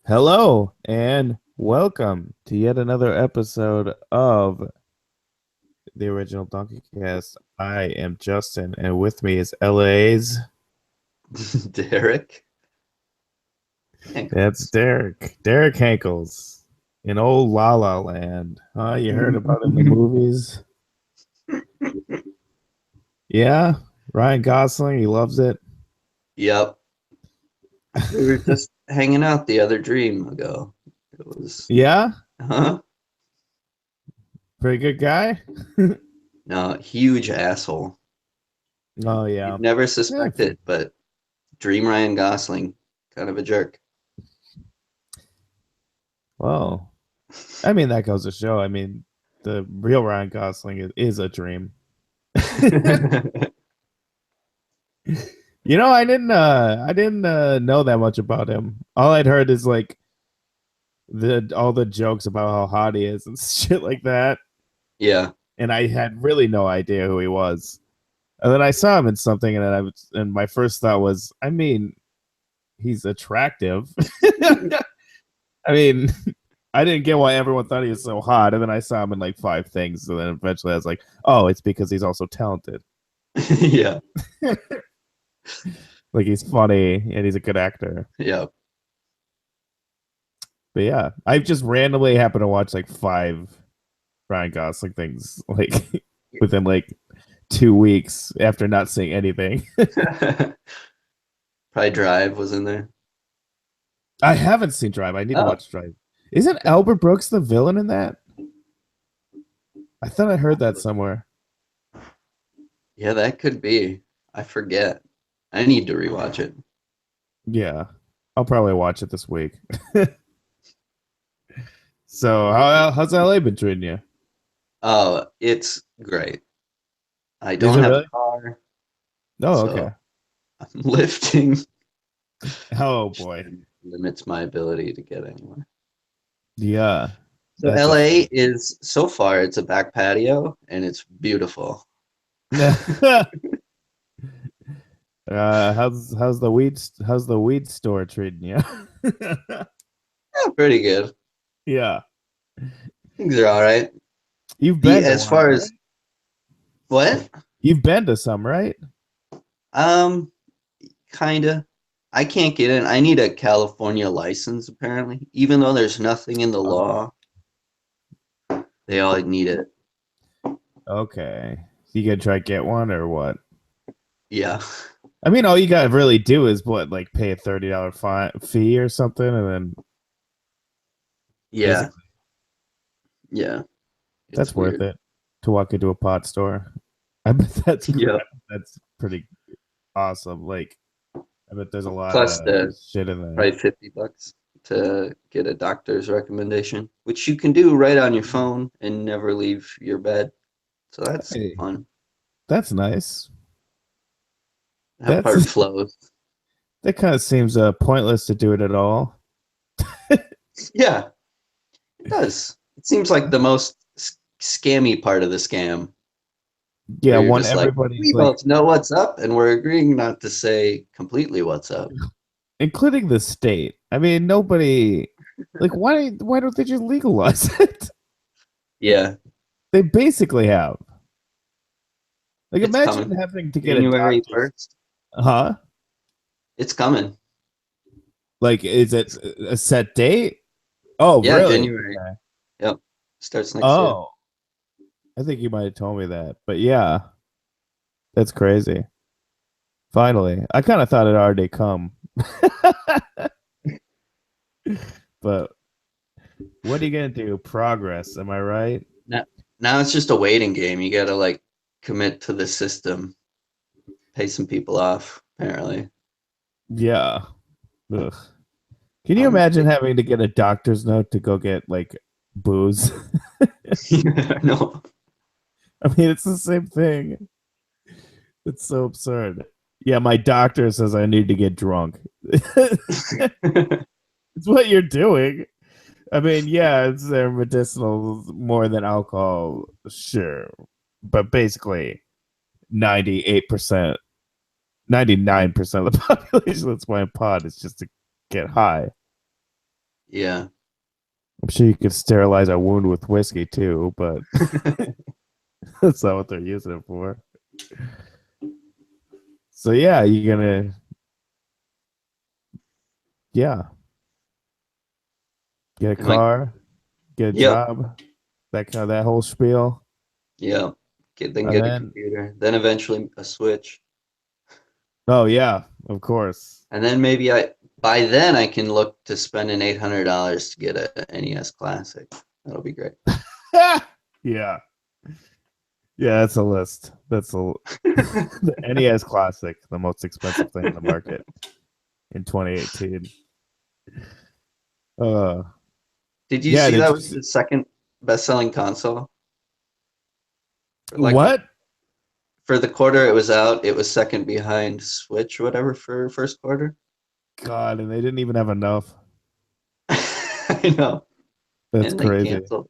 Hello and welcome to yet another episode of the original Donkeykast. I am Justin, and with me is LA's. Derek. That's Ankles. Derek. Derek Hankles in old La La Land. Huh? You heard about it in the movies? Yeah, Ryan Gosling. He loves it. Yep. We were just hanging out the other dream ago. It was, Yeah, huh? pretty good guy. No, huge asshole. Oh You'd yeah. never Yeah. suspect it, but Dream Ryan Gosling, kind of a jerk. Well, I mean that goes to show. I mean, the real Ryan Gosling is a dream. I didn't know that much about him. All I'd heard is like the all the jokes about how hot he is and shit like that. Yeah. And I had really no idea who he was. And then I saw him in something and my first thought was, I mean, he's attractive. I mean, I didn't get why everyone thought he was so hot. And then I saw him in like five things. And then eventually I was like, oh, it's because he's also talented. Yeah. Like he's funny and he's a good actor. Yeah. But yeah, I just randomly happened to watch like five Ryan Gosling things like within like 2 weeks after not seeing anything. Probably Drive was in there. I haven't seen Drive. I need to Oh, watch Drive. Isn't Albert Brooks the villain in that? I thought I heard that somewhere. yeah, that could be. I forget. I need to rewatch it. Yeah, I'll probably watch it this week. So how's LA been treating you? Oh, it's great. I Is don't it have a really? car, Oh, so okay. I'm lifting, Oh which boy. limits my ability to get anywhere. Yeah, So that's a LA shame. is so far it's a back patio and it's beautiful. how's the weed store treating you? Yeah, pretty good. Yeah. Things are all right. You've The been to as one, far right? as what? You've been to some, right? Um, kinda. I can't get in. I need a California license apparently. Even though there's nothing in the Oh, law, they all need it. okay. You gonna try to get one or what? Yeah. I mean, all you gotta really do is what, like pay a $30 fee or something, and then Yeah. basically Yeah. that's It's worth weird. it to walk into a pot store. I bet Yeah. that's pretty awesome. Like, I bet there's a lot Plus of the shit in there. probably $50 to get a doctor's recommendation, which you can do right on your phone and never leave your bed. So that's Hey, fun. that's nice. That That's part flows. that kind of seems pointless to do it at all. Yeah, it does. It seems like the most scammy part of the scam, Yeah, where you're one just like, everybody's we like, both know what's up, and we're agreeing not to say completely what's up. including the state. I mean, nobody like why don't they just legalize it? Yeah, They basically have. Like it's imagine coming. having to get a January doctor's 1st. huh? It's coming. Like is it a set date? Oh, Yeah, really? January. Okay. Yep. Starts next year. Oh, I think you might have told me that. But yeah, that's crazy. Finally. I kind of thought it already come. But what are you going to do? Progress, am I right? Now, now it's just a waiting game. You gotta like commit to the system, pay some people off, apparently. Yeah. Ugh. Can you I'm imagine having to get a doctor's note to go get like booze? no. I mean, it's the same thing. It's so absurd. Yeah, my doctor says I need to get drunk. It's what you're doing. I mean, yeah, it's their medicinal more than alcohol, sure. But basically 98%, 99% of the population that's buying pot is just to get high. Yeah. I'm sure you could sterilize a wound with whiskey too, but that's not what they're using it for. So yeah, you're gonna yeah get a And like, car, get a yep, job, that whole spiel, yep. Then and get a then computer. Then eventually a Switch. oh yeah, of course. And then maybe by then I can look to spending $800 to get a NES Classic. That'll be great. Yeah, yeah, that's a list. That's a the NES Classic, the most expensive thing in the market in 2018. Uh, Did you yeah, see did that you was the second best-selling console? Like what? for the quarter it was out, it was second behind Switch or whatever for first quarter. God, and they didn't even have enough. I know. That's And they crazy. canceled.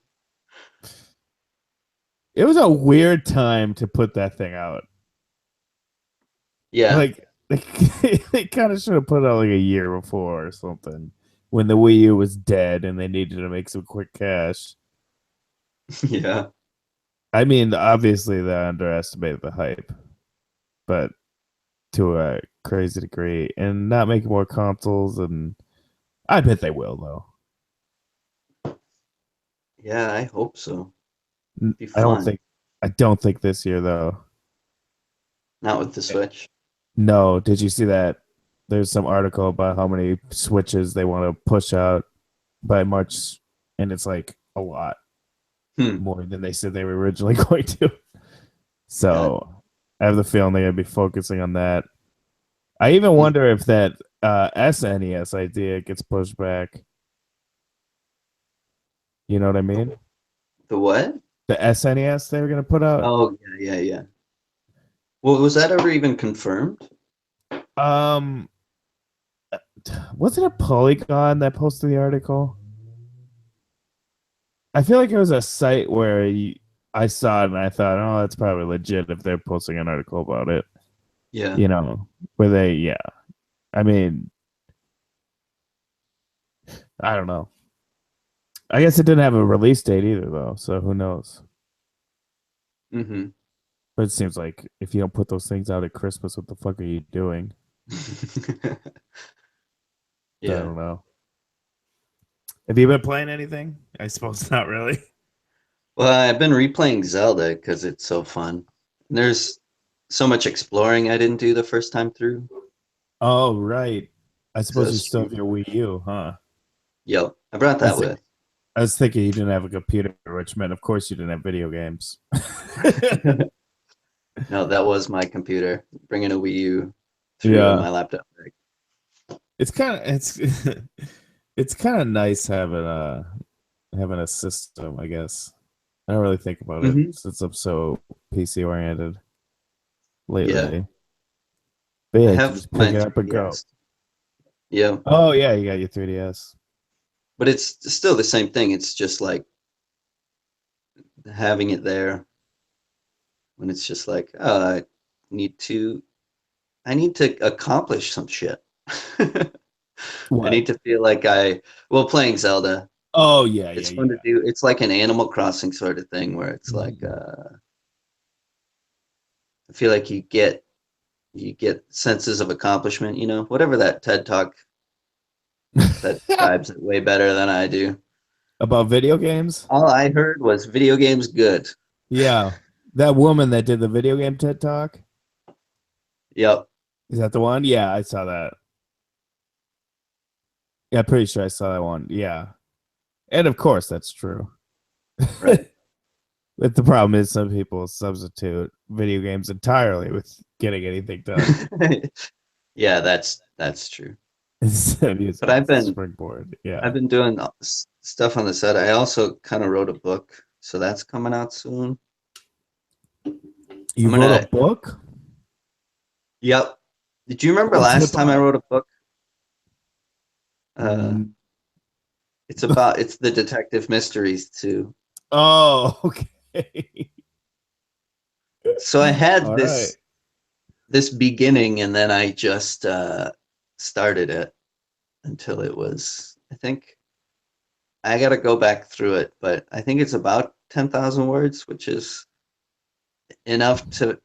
It was a weird time to put that thing out. Yeah. Like they kind of should have put it out like a year before or something when the Wii U was dead and they needed to make some quick cash. Yeah. I mean, obviously they underestimated the hype, but to a crazy degree, and not making more consoles. And I bet they will though. Yeah, I hope so. Be I don't fun. think. I don't think this year though. Not with the Eh, Switch. No, did you see that? There's some article about how many switches they want to push out by March, and it's like a lot Hmm. more than they said they were originally going to. God. So I have the feeling they're gonna be focusing on that. I even Hmm. wonder if that SNES idea gets pushed back. You know what I mean? The what? The SNES they were gonna put out. Oh, yeah, yeah, yeah. Well, was that ever even confirmed? Um, was it a Polygon that posted the article? I feel like it was a site where I saw it and I thought, oh, that's probably legit if they're posting an article about it. Yeah. You know, where they, yeah. I mean, I don't know. I guess it didn't have a release date either, though. So who knows? Hmm. But it seems like if you don't put those things out at Christmas, what the fuck are you doing? I Yeah. don't know. Have you been playing anything? I suppose not really. Well, I've been replaying Zelda because it's so fun. There's so much exploring I didn't do the first time through. Oh, right. I So suppose you it's, still have your Wii U, huh? yep, I brought I that was, with. I was thinking you didn't have a computer, which meant, of course, you didn't have video games. No, that was my computer. Bringing a Wii U through Yeah, my laptop. it's kind of it's it's kind of nice having a system. I guess I don't really think about it Hmm. since I'm so PC oriented Yeah, lately. But I yeah, you can have just my pick it up and go. 3DS. Yeah, Oh yeah, you got your 3DS. but it's still the same thing. It's just like having it there when it's just like, oh, need to, I need to accomplish some shit. I What? need to feel like well, playing Zelda, Oh yeah, yeah, it's fun to yeah. do. It's like an Animal Crossing sort of thing where it's like, Mhm. I feel like you get senses of accomplishment, whatever that TED Talk that describes it way better than I do. About video games? All I heard was video games good. Yeah, that woman that did the video game TED Talk. Yep. Is that the one? Yeah, I saw that. Yeah, pretty sure I saw that one. Yeah, and of course that's true. Right. But the problem is some people substitute video games entirely with getting anything done Yeah, that's true. instead of using But it I've as a been springboard. Yeah. I've been doing stuff on the side. I also kind of wrote a book, so that's coming out soon. You I'm wrote a gonna. book? Yep. Did you remember What's it last time I about? wrote a book? Uh, Mm. it's the detective mysteries too. Oh, okay. So I had All right. this beginning, and then I just started it until it was, I think. I gotta go back through it, but I think it's about 10,000 words, which is enough to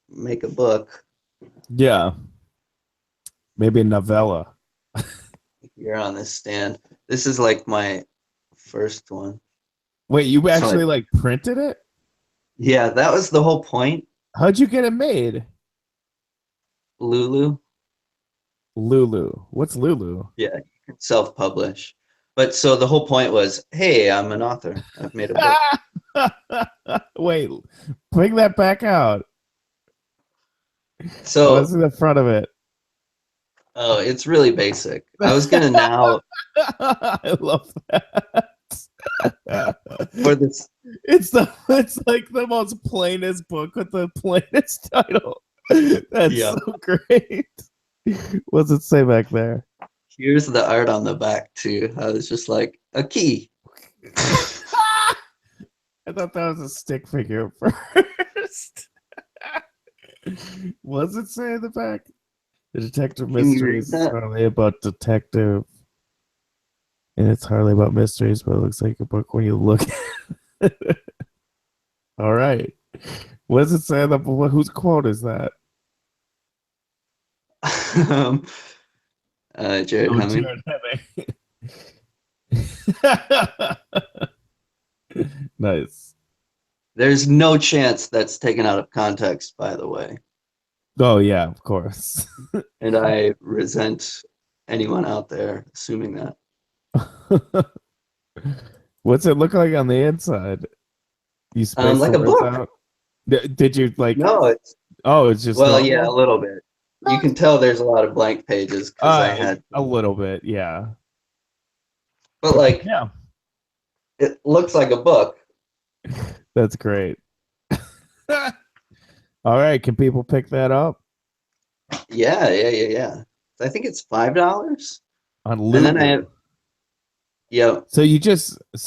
make a book. Yeah, maybe a novella. Here on this stand. This is like my first one. Wait, you So actually like printed it? yeah, that was the whole point. How'd you get it made? Lulu. Lulu. What's Lulu? Yeah, you can self-publish. But so the whole point was, hey, I'm an author. I've made a book. Wait, bring that back out. I want to So, see the front of it. oh, it's really basic. I was gonna now I love that. for this. It's like the most plainest book with the plainest title. That's Yeah, so great. What's it say back there? here's the art on the back too. I was just like a key. I thought that was a stick figure first. What's it say in the back? The detective Can you read mysteries is that? hardly about detective, and it's hardly about mysteries, but it looks like a book when you look at it. All right. What does it say on the whose quote is that? um, Jared Oh, Hemming. Jared Hemming. Nice. There's no chance that's taken out of context, by the way. Oh yeah, of course. And I resent anyone out there assuming that. What's it look like on the inside? You spaced the Like a words book. out? Did you like? No, it's Oh, it's just well, yeah, a normal. little bit. You can tell there's a lot of blank pages because I had, A little bit, yeah. but like Yeah, it looks like a book. that's great. All right, can people pick that up Yeah. I think it's $5. on And then I have, Lulu? yeah, So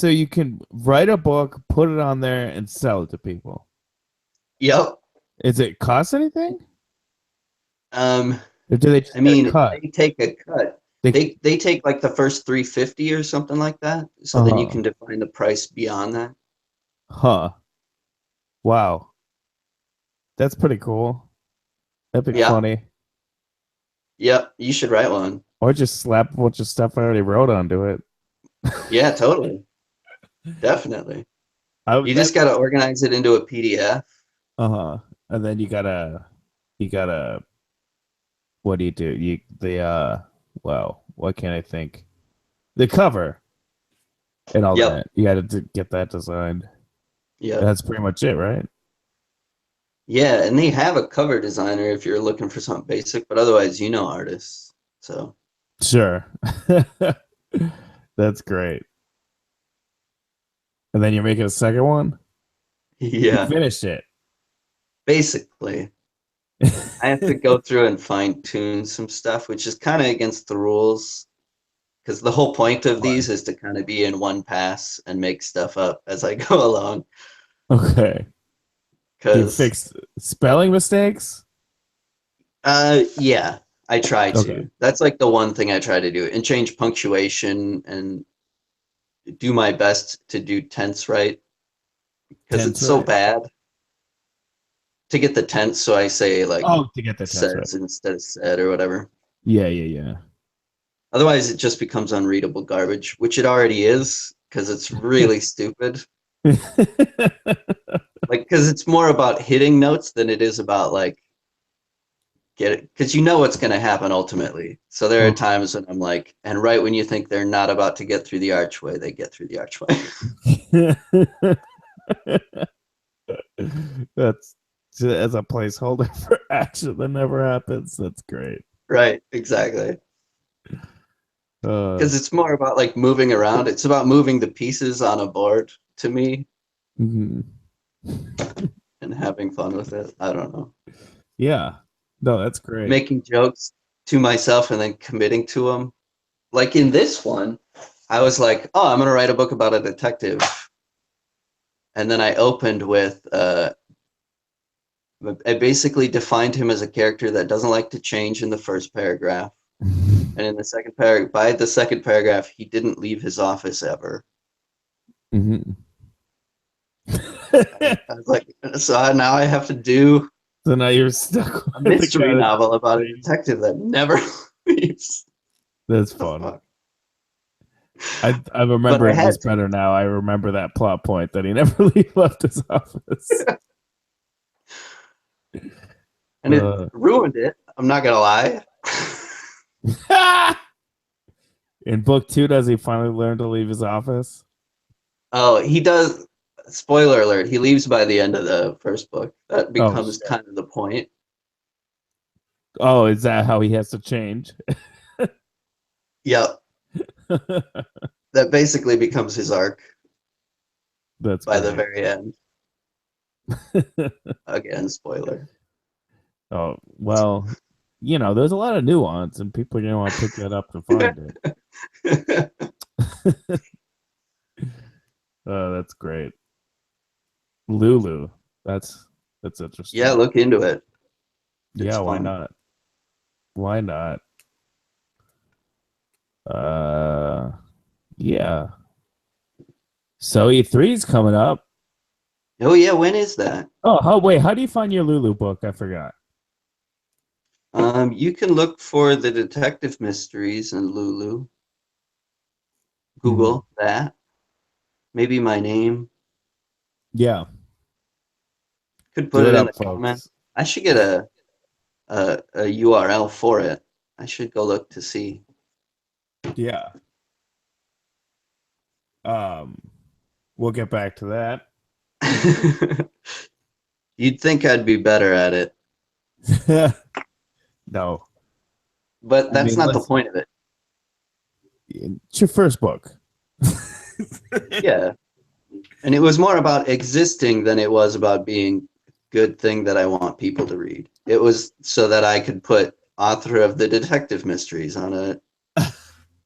you can write a book, put it on there, and sell it to people. yep. Is it cost anything? Um, Or do they just I get a mean, cut? they take a cut. They They take like the first 350 or something like that. So then you uh-huh. can define the price beyond that. Huh. Wow. That's pretty cool. That'd be Yeah. funny. Yep. You should write one. Or just slap a bunch of stuff I already wrote onto it. Yeah, totally. Definitely. I You that just got to organize it into a PDF. uh-huh. And then you gotta what do you do? You the well, what can I think? The cover and all Yep. that. You gotta get that designed. Yep. That's pretty much it, right? Yeah, and they have a cover designer if you're looking for something basic, but otherwise, you know artists. So, Sure. That's great. And then you're making a second one? You yeah, finished it. basically, I have to go through and fine tune some stuff, which is kind of against the rules because the whole point of Why? these is to kind of be in one pass and make stuff up as I go along. Okay. Do you Because, fix spelling mistakes? yeah, I try Okay. to. That's like the one thing I try to do and change punctuation and do my best to do tense right because Tense it's so right? bad to get the tense. So I say like Oh, to get the tense right. says instead of said or whatever. Yeah. Otherwise, it just becomes unreadable garbage, which it already is because it's really stupid. Like, because it's more about hitting notes than it is about like get it, because you know what's going to happen ultimately. So there are Uh-huh. times when I'm like, and right when you think they're not about to get through the archway, they get through the archway. That's as a placeholder for action that never happens. That's great. Right, exactly. Uh, Because it's more about like moving around. It's about moving the pieces on a board to me mhm. and having fun with it. I don't know. Yeah. No, that's great. Making jokes to myself and then committing to them. Like in this one, I was like, oh, I'm going to write a book about a detective. And then I opened with, I basically defined him as a character that doesn't like to change in the first paragraph. And in the second paragraph, by the second paragraph, he didn't leave his office ever. Mm-hmm. I was like, so now I have to do So now you're stuck a with the mystery guy. novel about a detective that never leaves. That's What the fun. fuck? I'm But I remembering this had to. better now. I remember that plot point that he never left his office. And it ruined it. I'm not gonna lie. In book 2, does he finally learn to leave his office? Oh, he does. Spoiler alert: he leaves by the end of the first book. That Oh becomes shit. kind of the point. Oh, is that how he has to change? Yep, that basically becomes his arc That's by the great. very end. Again, spoiler. Oh, well, there's a lot of nuance and people are going to want to pick that up to find it. Oh, that's great. Lulu. That's interesting. Yeah, look into it. It's Yeah, why fun. not? Why not? Uh yeah. So E3 is coming up. Oh yeah, when is that? Oh, wait, how do you find your Lulu book? I forgot. You can look for the detective mysteries in Lulu. Mhm. Google that. Maybe my name. Yeah, Could put do it it in up, the comment. folks. I should get a URL for it. I should go look to see. Yeah. Um, we'll get back to that. You'd think I'd be better at it, No, but I that's mean, not the listen, point of it. it's your first book. Yeah. And it was more about existing than it was about being a good thing that I want people to read. It was so that I could put author of the detective mysteries on a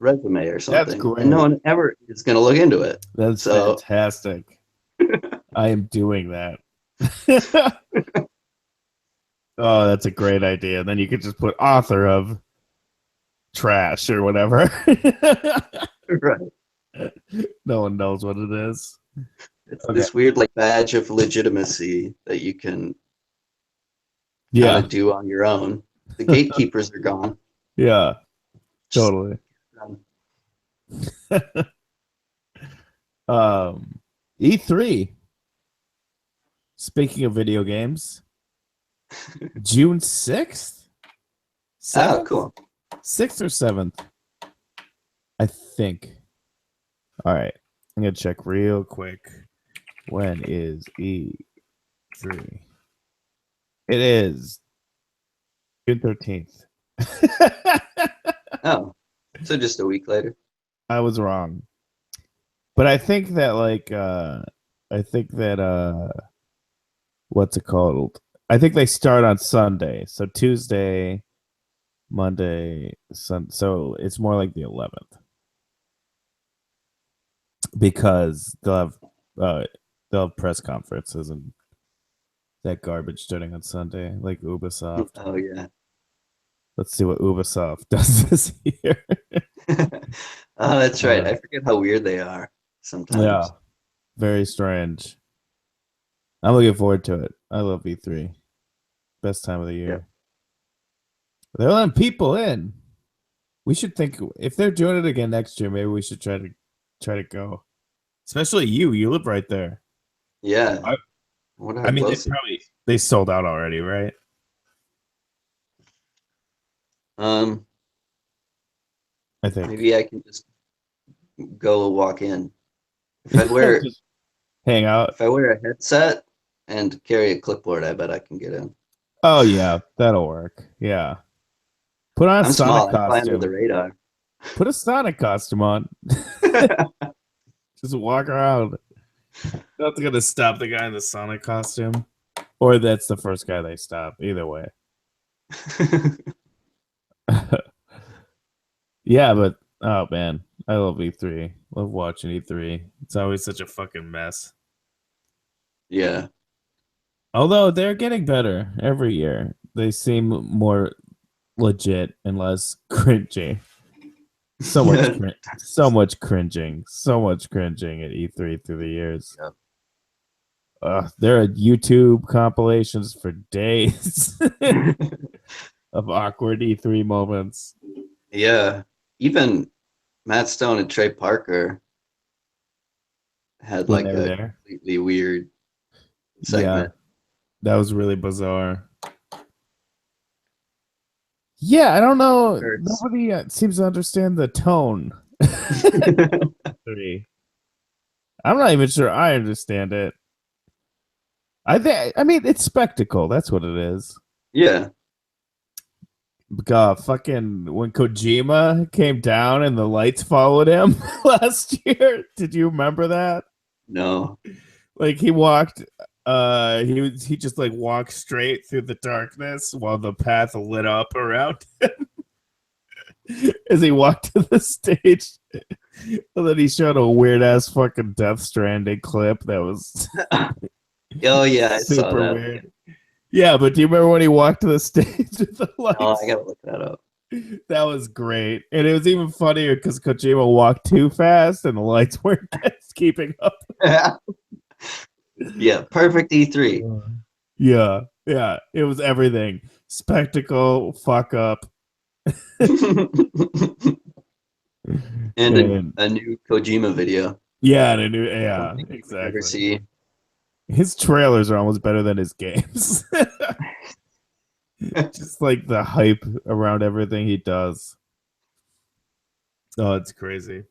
resume or That's something. And no great. one ever is going to look into it. That's So, fantastic. I am doing that. Oh, that's a great idea. Then you could just put author of trash or whatever. right. No one knows what it is. It's Okay. this weird like badge of legitimacy that you can kind Yeah. of do on your own. The gatekeepers are gone. Yeah. Just Totally. um E3. Speaking of video games, June 6th? oh, 7th? cool. 6th or 7th? I think. All right. I'm going to check real quick. When is E3? It is June 13th. Oh, so just a week later. I was wrong. But I think that I think that what's it called? I think they start on Sunday. So Tuesday, Monday, so it's more like the 11th because uh they'll have press conferences and that garbage starting on Sunday like Ubisoft. Oh yeah. Let's see what Ubisoft does this year. Oh, that's right. Uh, I forget how weird they are yeah, sometimes. very strange. I'm looking forward to it. I love E3. Best time of the Yeah. year. They're letting people in. We should think if they're doing it again next year, maybe we should try to go. Especially you. You live right there. Yeah. I, I wonder I how mean, close it. they sold out already, right? Um, I think. maybe I can just go walk in. If I wear Just hang out. if I wear a headset and carry a clipboard, I bet I can get in. Oh yeah, that'll work. Yeah. Put on a I'm Sonic small. I fly under the costume. radar. Put a Sonic costume on. Just walk around. That's gonna stop the guy in the Sonic costume. Or that's the first guy they stop. Either way. Yeah, but oh man, I love E3. Love watching E3. It's always such a fucking mess. yeah. Although they're getting better every year. They seem more legit and less cringy. So much, so much cringing, so much cringing at E3 through the years. Yep. There are YouTube compilations for days of awkward E3 moments. Yeah. Even Matt Stone and Trey Parker had When like they were a there. completely weird Yeah, segment. that was really bizarre. Yeah, I don't know. Hurts. Nobody seems to understand the tone. Three. I'm not even sure I understand it. I mean, it's spectacle. That's what it is. Yeah. God, fucking when Kojima came down and the lights followed him last year. Did you remember that? No. Like he just like walked straight through the darkness while the path lit up around him as he walked to the stage. And then he showed a weird ass fucking Death Stranding clip that was Oh yeah, I saw super that. weird. Yeah, but do you remember when he walked to the stage with the No, I lights? gotta look that up. That was great. And it was even funnier because Kojima walked too fast and the lights weren't keeping up. Yeah, perfect E3. Yeah, yeah. It was everything. Spectacle, fuck up. And And a new Kojima video. yeah, and I knew, I don't yeah, think you would ever exactly. see. His trailers are almost better than his games. Just like the hype around everything he does. Oh, it's crazy.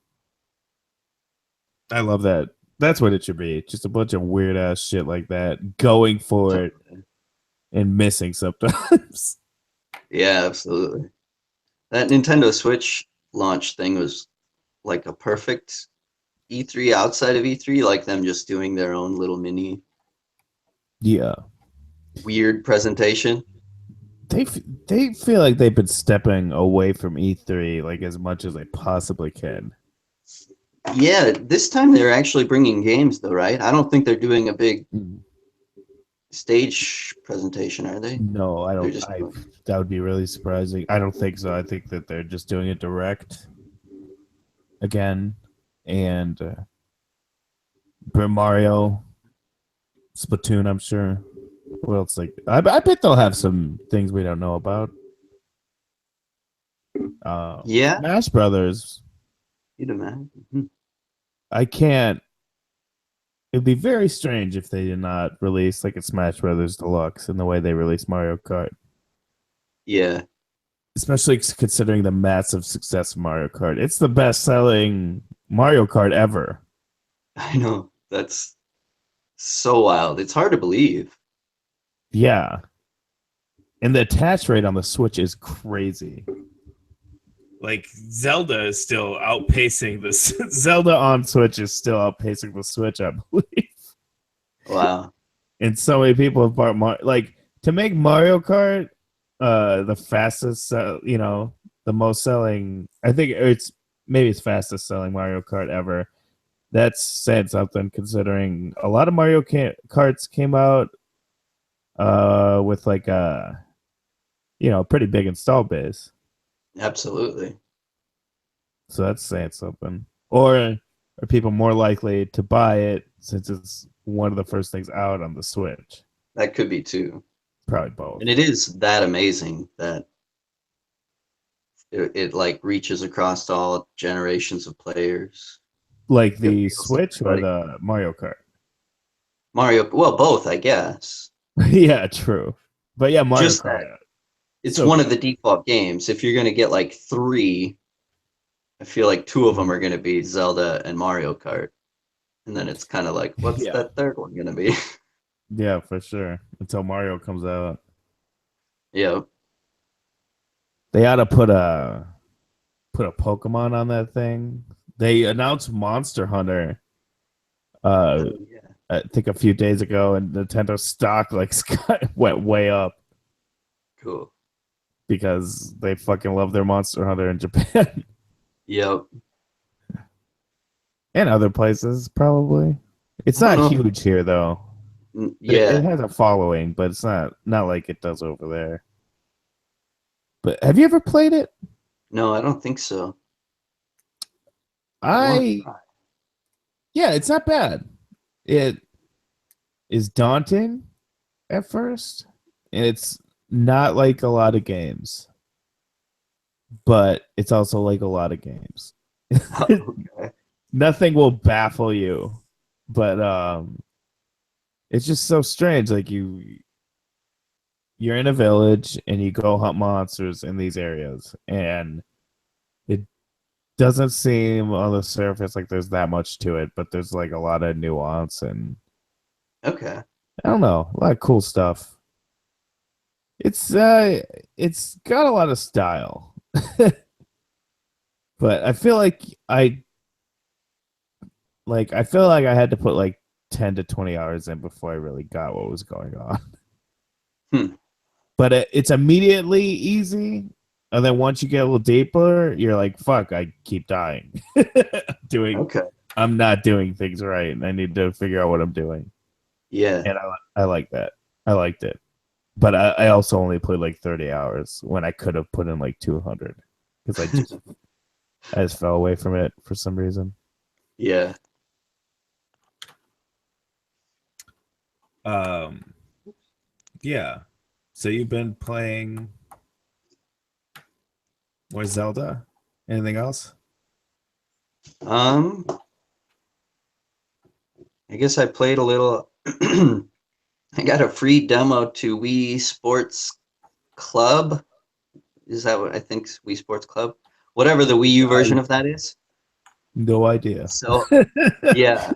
I love that. That's what it should be. Just a bunch of weird ass shit like that, going for it and missing sometimes. Yeah, absolutely. That Nintendo Switch launch thing was like a perfect E3 outside of E3, like them just doing their own little mini Yeah, weird presentation. they they feel like they've been stepping away from E3 like as much as they possibly can. Yeah, this time they're actually bringing games though, right? I don't think they're doing a big stage presentation, are they? No, I They're don't. just I doing... That would be really surprising. I don't think so. I think that they're just doing it direct again, and Mario, Splatoon. I'm sure. What else? Like, I bet they'll have some things we don't know about. Yeah, Smash Brothers. you'd imagine. Mhm. I can't. It'd be very strange if they did not release like a Smash Brothers Deluxe in the way they released Mario Kart. Yeah, Especially considering the massive success of Mario Kart. It's the best selling Mario Kart ever. I know. That's so wild. It's hard to believe. Yeah. And the attach rate on the Switch is crazy. Like Zelda is still outpacing this. Zelda on Switch is still outpacing the Switch, I believe. Wow. And so many people have bought like to make Mario Kart the fastest, the most selling. I think it's fastest selling Mario Kart ever. That's saying something considering a lot of Mario Karts came out with like a pretty big install base. Absolutely. So that's saying something. Or are people more likely to buy it since it's one of the first things out on the Switch? That could be too. Probably both. And it is that amazing that it like reaches across all generations of players. Like It the appeals to Switch or everybody. the Mario Kart? Mario, well, both, I guess. Yeah, true. But yeah, Mario Just Kart. that it's So one of the default games. If you're going to get like three, I feel like two of them are going to be Zelda and Mario Kart. And then it's kind of like, what's yeah, that third one going to be? yeah, for sure. Until Mario comes out, Yeah. they ought to put a Pokemon on that thing. They announced Monster Hunter. Oh, yeah. I think a few days ago, and Nintendo stock like went way up Cool. because they fucking love their Monster Hunter in Japan Yep. and other places probably. It's I not don't know. huge here though. It Yeah. has a following, but it's not like it does over there. But have you ever played it? No, I don't think so. I yeah, it's not bad. It is daunting at first, and it's not like a lot of games, but it's also like a lot of games. Okay. Nothing will baffle you, but it's just so strange. Like you're in a village and you go hunt monsters in these areas, and it doesn't seem on the surface like there's that much to it, but there's like a lot of nuance and Okay. I don't know, a lot of cool stuff. It's got a lot of style. But I feel like I had to put like 10 to 20 hours in before I really got what was going on. Hmm. But it's immediately easy. And then once you get a little deeper, you're like, fuck, I keep dying. Okay. I'm not doing things right. And I need to figure out what I'm doing. Yeah. And I like that. I liked it. But I also only played like 30 hours when I could have put in like 200 because I just fell away from it for some reason. Yeah. Um, yeah. So you've been playing more Zelda? Anything else? Um, I guess I played a little. I got a free demo to Wii Sports Club. Is that what I think? Wii Sports Club? Whatever the Wii U version I of that is. no idea. So, yeah.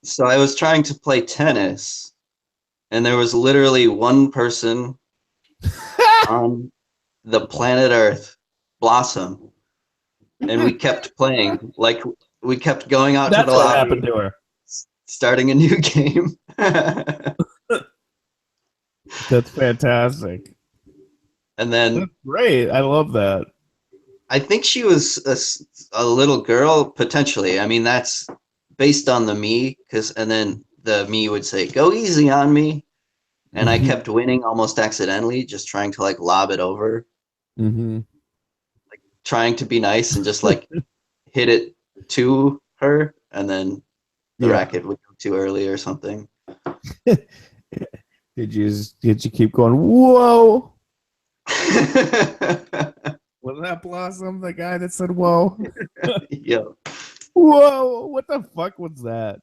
So I was trying to play tennis, and there was literally one person on the planet Earth, Blossom, and we kept playing. Like, we kept going out to the That's what happened lobby, to her. starting a new game. That's fantastic. And then That's great. I love that. I think she was a little girl, potentially. I mean, that's based on the me, and then the me would say, "Go easy on me," and I Hmm. kept winning almost accidentally, just trying to like lob it over, Hmm. trying to be nice and just like hit it to her, and then the Yeah. racket would go too early or something. Did you keep going? Whoa! Was that Blossom, the guy that said whoa? Yeah, Whoa! What the fuck was that?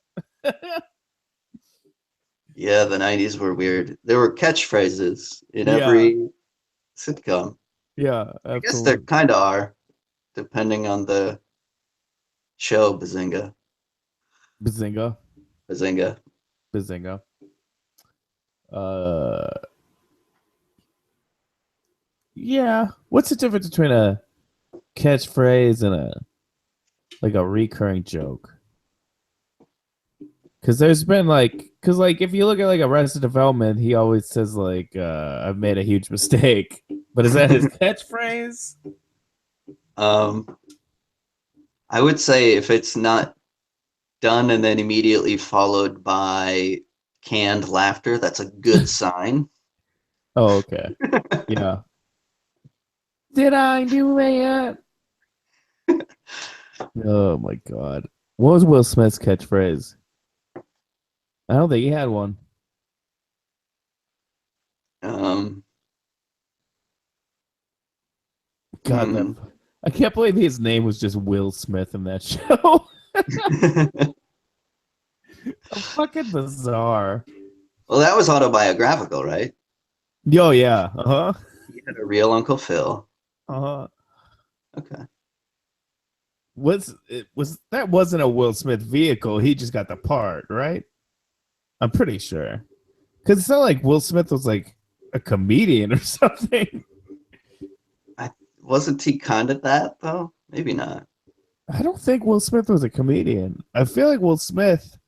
yeah. The '90s were weird. There were catchphrases in Yeah, every sitcom. yeah, I guess there absolutely. kind of are, depending on the show. Bazinga, Bazinga, bazinga. bazinga. Uh, yeah. What's the difference between a catchphrase and a recurring joke? Because there's been because if you look at like Arrested Development, he always says like, "I've made a huge mistake," but is that his catchphrase? um, I would say if it's not done and then immediately followed by canned laughter, that's a good sign. Oh, okay. Yeah. Did I do it? Oh my god. What was Will Smith's catchphrase? I don't think he had one. Um, God, hmm. I can't believe his name was just Will Smith in that show. So fucking bizarre. Well, that was autobiographical, right? Yo, yeah. Uh huh. He had a real Uncle Phil. Uh huh. Okay. Was that wasn't a Will Smith vehicle? He just got the part, right? I'm pretty sure. Because it's not like Will Smith was like a comedian or something. Wasn't he kind of that though? Maybe not. I don't think Will Smith was a comedian. I feel like Will Smith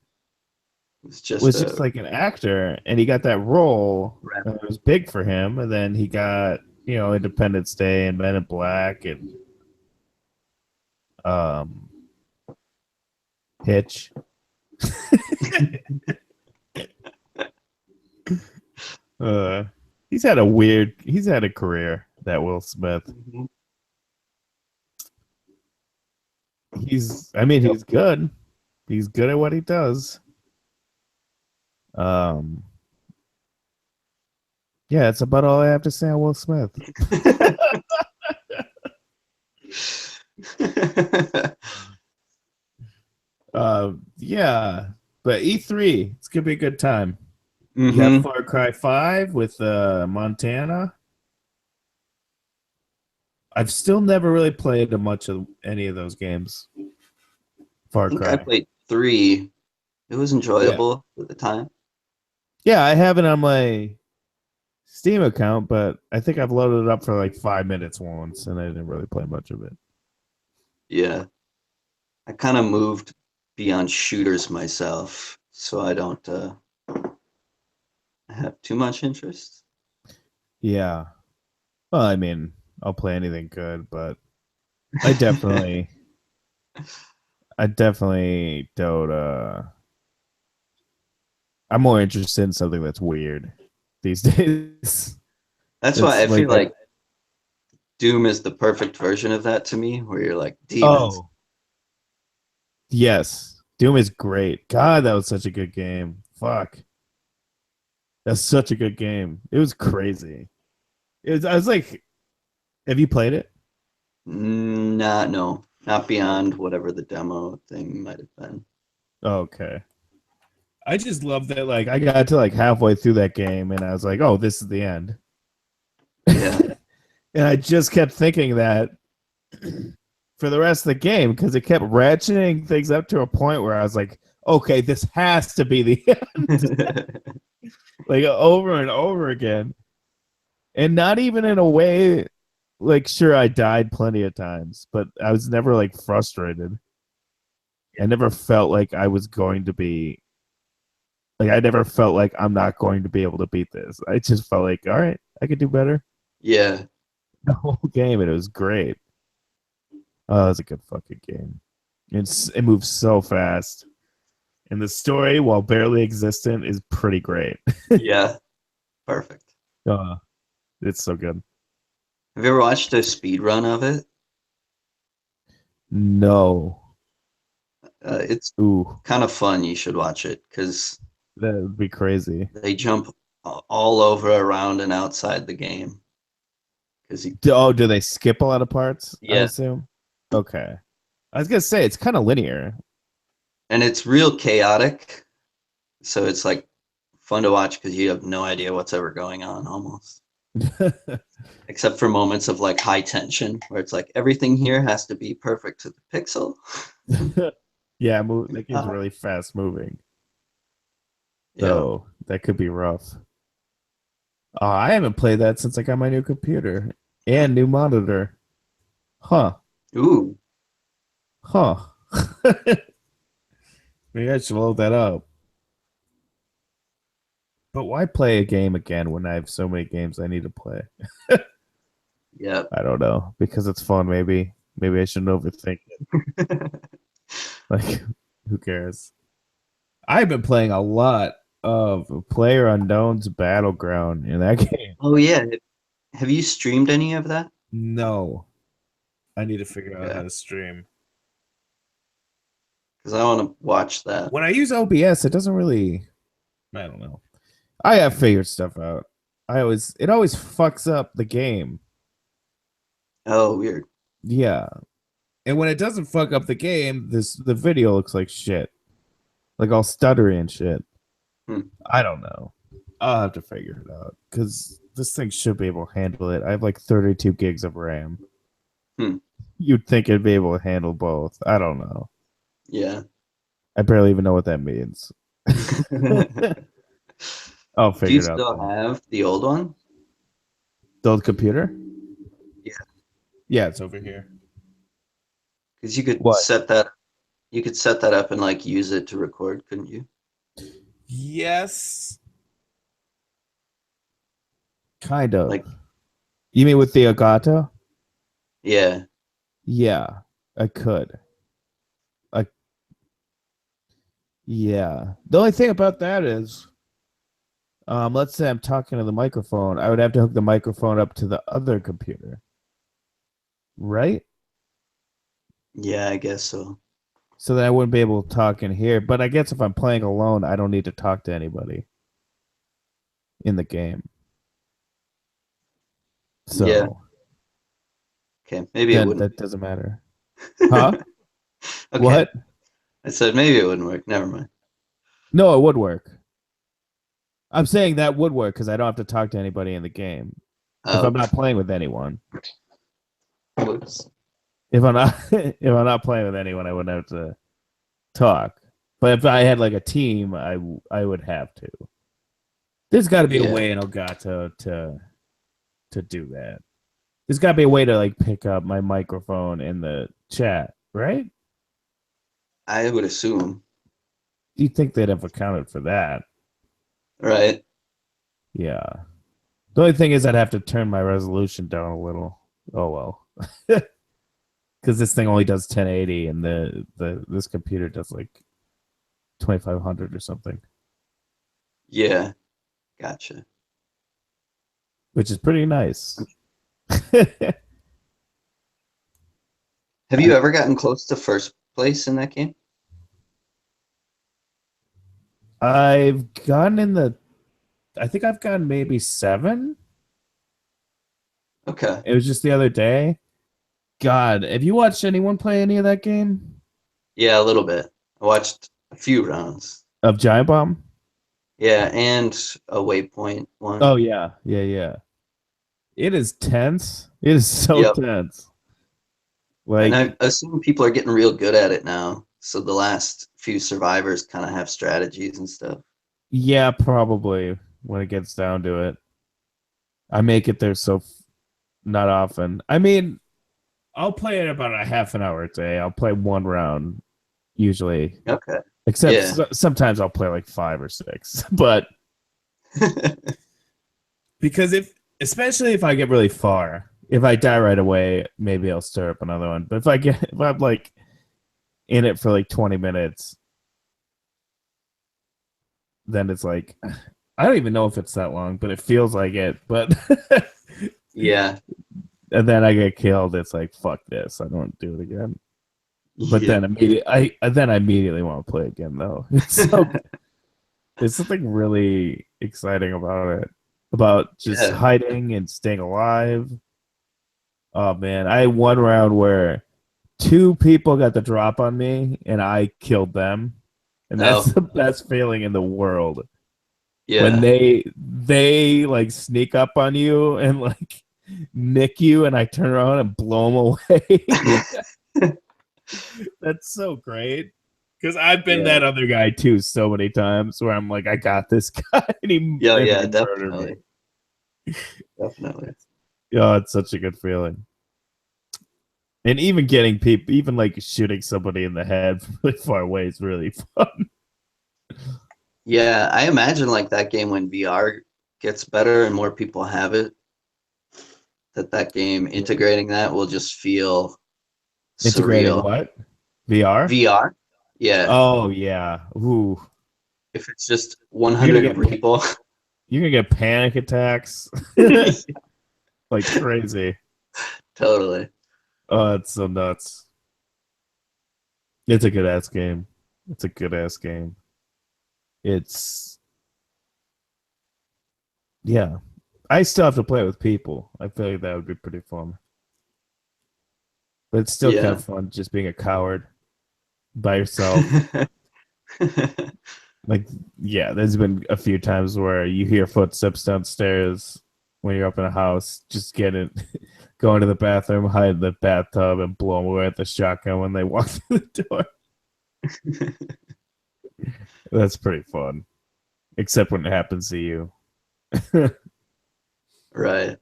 It was just was just a like an actor and he got that role rap. and it was big for him and then he got Independence Day and Men in Black and um Hitch. uh he's had a career, that Will Smith. Mhm. He's good. He's good at what he does. Um, yeah, that's about all I have to say on Will Smith. Yeah, but E3, it's gonna be a good time. You got Mm-hmm. Far Cry 5 with Montana. I've still never really played much of any of those games. I Far think I Cry. played 3. It was Yeah. enjoyable at the time. Yeah, I have it on my Steam account, but I think I've loaded it up for like 5 minutes once, and I didn't really play much of it. Yeah. I kind of moved beyond shooters myself, so I don't have too much interest. Yeah. Well, I mean, I'll play anything good, but I definitely, I definitely don't. I'm more interested in something that's weird these days. That's why It's I feel like, like Doom is the perfect version of that to me, where you're like demons. oh, yes, Doom is great. God, that was such a good game. Fuck, that's such a good game. It was crazy. It was. I was like, have you played it? Not no, not beyond whatever the demo thing might have been. Okay. I just love that. Like, I got to like halfway through that game, and I was like, "Oh, this is the end." Yeah, And I just kept thinking that for the rest of the game because it kept ratcheting things up to a point where I was like, "Okay, this has to be the end," like over and over again, and not even in a way like sure I died plenty of times, but I was never like frustrated. I never felt like I was going to be like I never felt like I'm not going to be able to beat this. I just felt like, all right, I could do better. yeah, The whole game, and it was great. Oh, it was a good fucking game. It moves so fast, and the story, while barely existent, is pretty great. yeah. Perfect. uh, it's so good. Have you ever watched a speed run of it? No, It's ooh, kind of fun. You should watch it because that would be crazy. they jump all over, around, and outside the game. Because Oh, do they skip a lot of parts? I yeah, assume. Okay, I was gonna say it's kind of linear. and it's real chaotic. So it's like fun to watch because you have no idea what's ever going on almost. Except for moments of like high tension where it's like everything here has to be perfect to the pixel. Yeah, that game's Uh, really fast moving, yeah. so that could be rough. I haven't played that since I got my new computer and new monitor. Huh. Ooh. Huh. Maybe I should load that up. But why play a game again when I have so many games I need to play? Yeah. I don't know. Because it's fun, maybe. Maybe I shouldn't overthink it. Like, who cares? I've been playing a lot of Player Unknown's Battleground in that game. Oh yeah. Have you streamed any of that? No. I need to figure out how Yeah. to stream. Because I want to watch that. When I use OBS, it doesn't really. I don't know. I have figured stuff out. It always fucks up the game. Oh, weird. Yeah. And when it doesn't fuck up the game, the video looks like shit. Like all stuttery and shit. Hmm. I don't know. I'll have to figure it out. Because this thing should be able to handle it. I have like 32 gigs of RAM. Hmm. You'd think it'd be able to handle both. I don't know. Yeah. I barely even know what that means. Do I'll you figure it out still though. have the old one? The old computer? Yeah. Yeah, it's over here. Because you could What? set that. You could set that up and like use it to record, couldn't you? Yes. Kind of. Like, You mean with the Elgato? yeah. Yeah, I could. I yeah. The only thing about that is, let's say I'm talking to the microphone, I would have to hook the microphone up to the other computer, right? Yeah, I guess so. So that I wouldn't be able to talk in here. But I guess if I'm playing alone, I don't need to talk to anybody in the game. Yeah. So Okay. Maybe it then wouldn't. that doesn't matter. Huh? Okay. What? I said maybe it wouldn't work. Never mind. No, it would work. I'm saying that would work because I don't have to talk to anybody in the game if Oh, I'm not playing with anyone. whoops. If I'm not if I'm not playing with anyone, I wouldn't have to talk. But if I had like a team, I would have to. There's got to be a Yeah, way in Elgato to do that. There's got to be a way to like pick up my microphone in the chat, right? I would assume. You'd think they'd have accounted for that. Right. Yeah. The only thing is I'd have to turn my resolution down a little. Oh well. Because this thing only does 1080 and the this computer does like 2500 or something, Yeah. Gotcha. which is pretty nice. Have you ever gotten close to first place in that game? I've gotten in the I think I've gotten maybe 7. Okay. It was just the other day. God, have you watched anyone play any of that game Yeah, a little bit. I watched a few rounds. of Giant Bomb? Yeah, and a waypoint one. Oh yeah, yeah, yeah. It is tense. It is so Yep. tense. And Like, I assume people are getting real good at it now. So the last few survivors kind of have strategies and stuff. yeah, probably when it gets down to it. I make it there not often. I mean, I'll play it about a half an hour a day. I'll play one round usually. Okay. Except Yeah. sometimes I'll play like 5 or 6. But because especially if I get really far, if I die right away, maybe I'll stir up another one. But if I'm like in it for like 20 minutes, then it's like I don't even know if it's that long, but it feels like it. But Yeah. and then I get killed. It's like fuck this. I don't want to do it again. But Yeah. then I immediately want to play again though. There's something really exciting about it. About just Yeah. hiding and staying alive. Oh man, I had one round where 2 people got the drop on me and I killed them. And that's Oh, the best feeling in the world. When yeah. they like sneak up on you and like nick you and I turn around and blow them away. That's so great. Because I've been Yeah. that other guy too so many times where I'm like, I got this guy and Yeah, yeah, he murdered me. definitely. Definitely. Oh, it's such a good feeling. And even getting people, even like shooting somebody in the head from really far away is really fun. Yeah, I imagine like that game when VR gets better and more people have it, that game integrating that will just feel Integrating surreal. what? VR? VR? Yeah. Oh yeah. Ooh. If it's just You're gonna 100 get people. you're gonna get panic attacks like crazy. Totally. Oh, it's so nuts. It's a good ass game. It's a good ass game. It's yeah. I still have to play with people. I feel like that would be pretty fun. But it's still kind Yeah. of fun just being a coward by yourself. Like, yeah, there's been a few times where you hear footsteps downstairs when you're up in a house. Just get it, go into the bathroom, hide in the bathtub, and blow them away with the shotgun when they walk through the door. That's pretty fun, except when it happens to you. Right.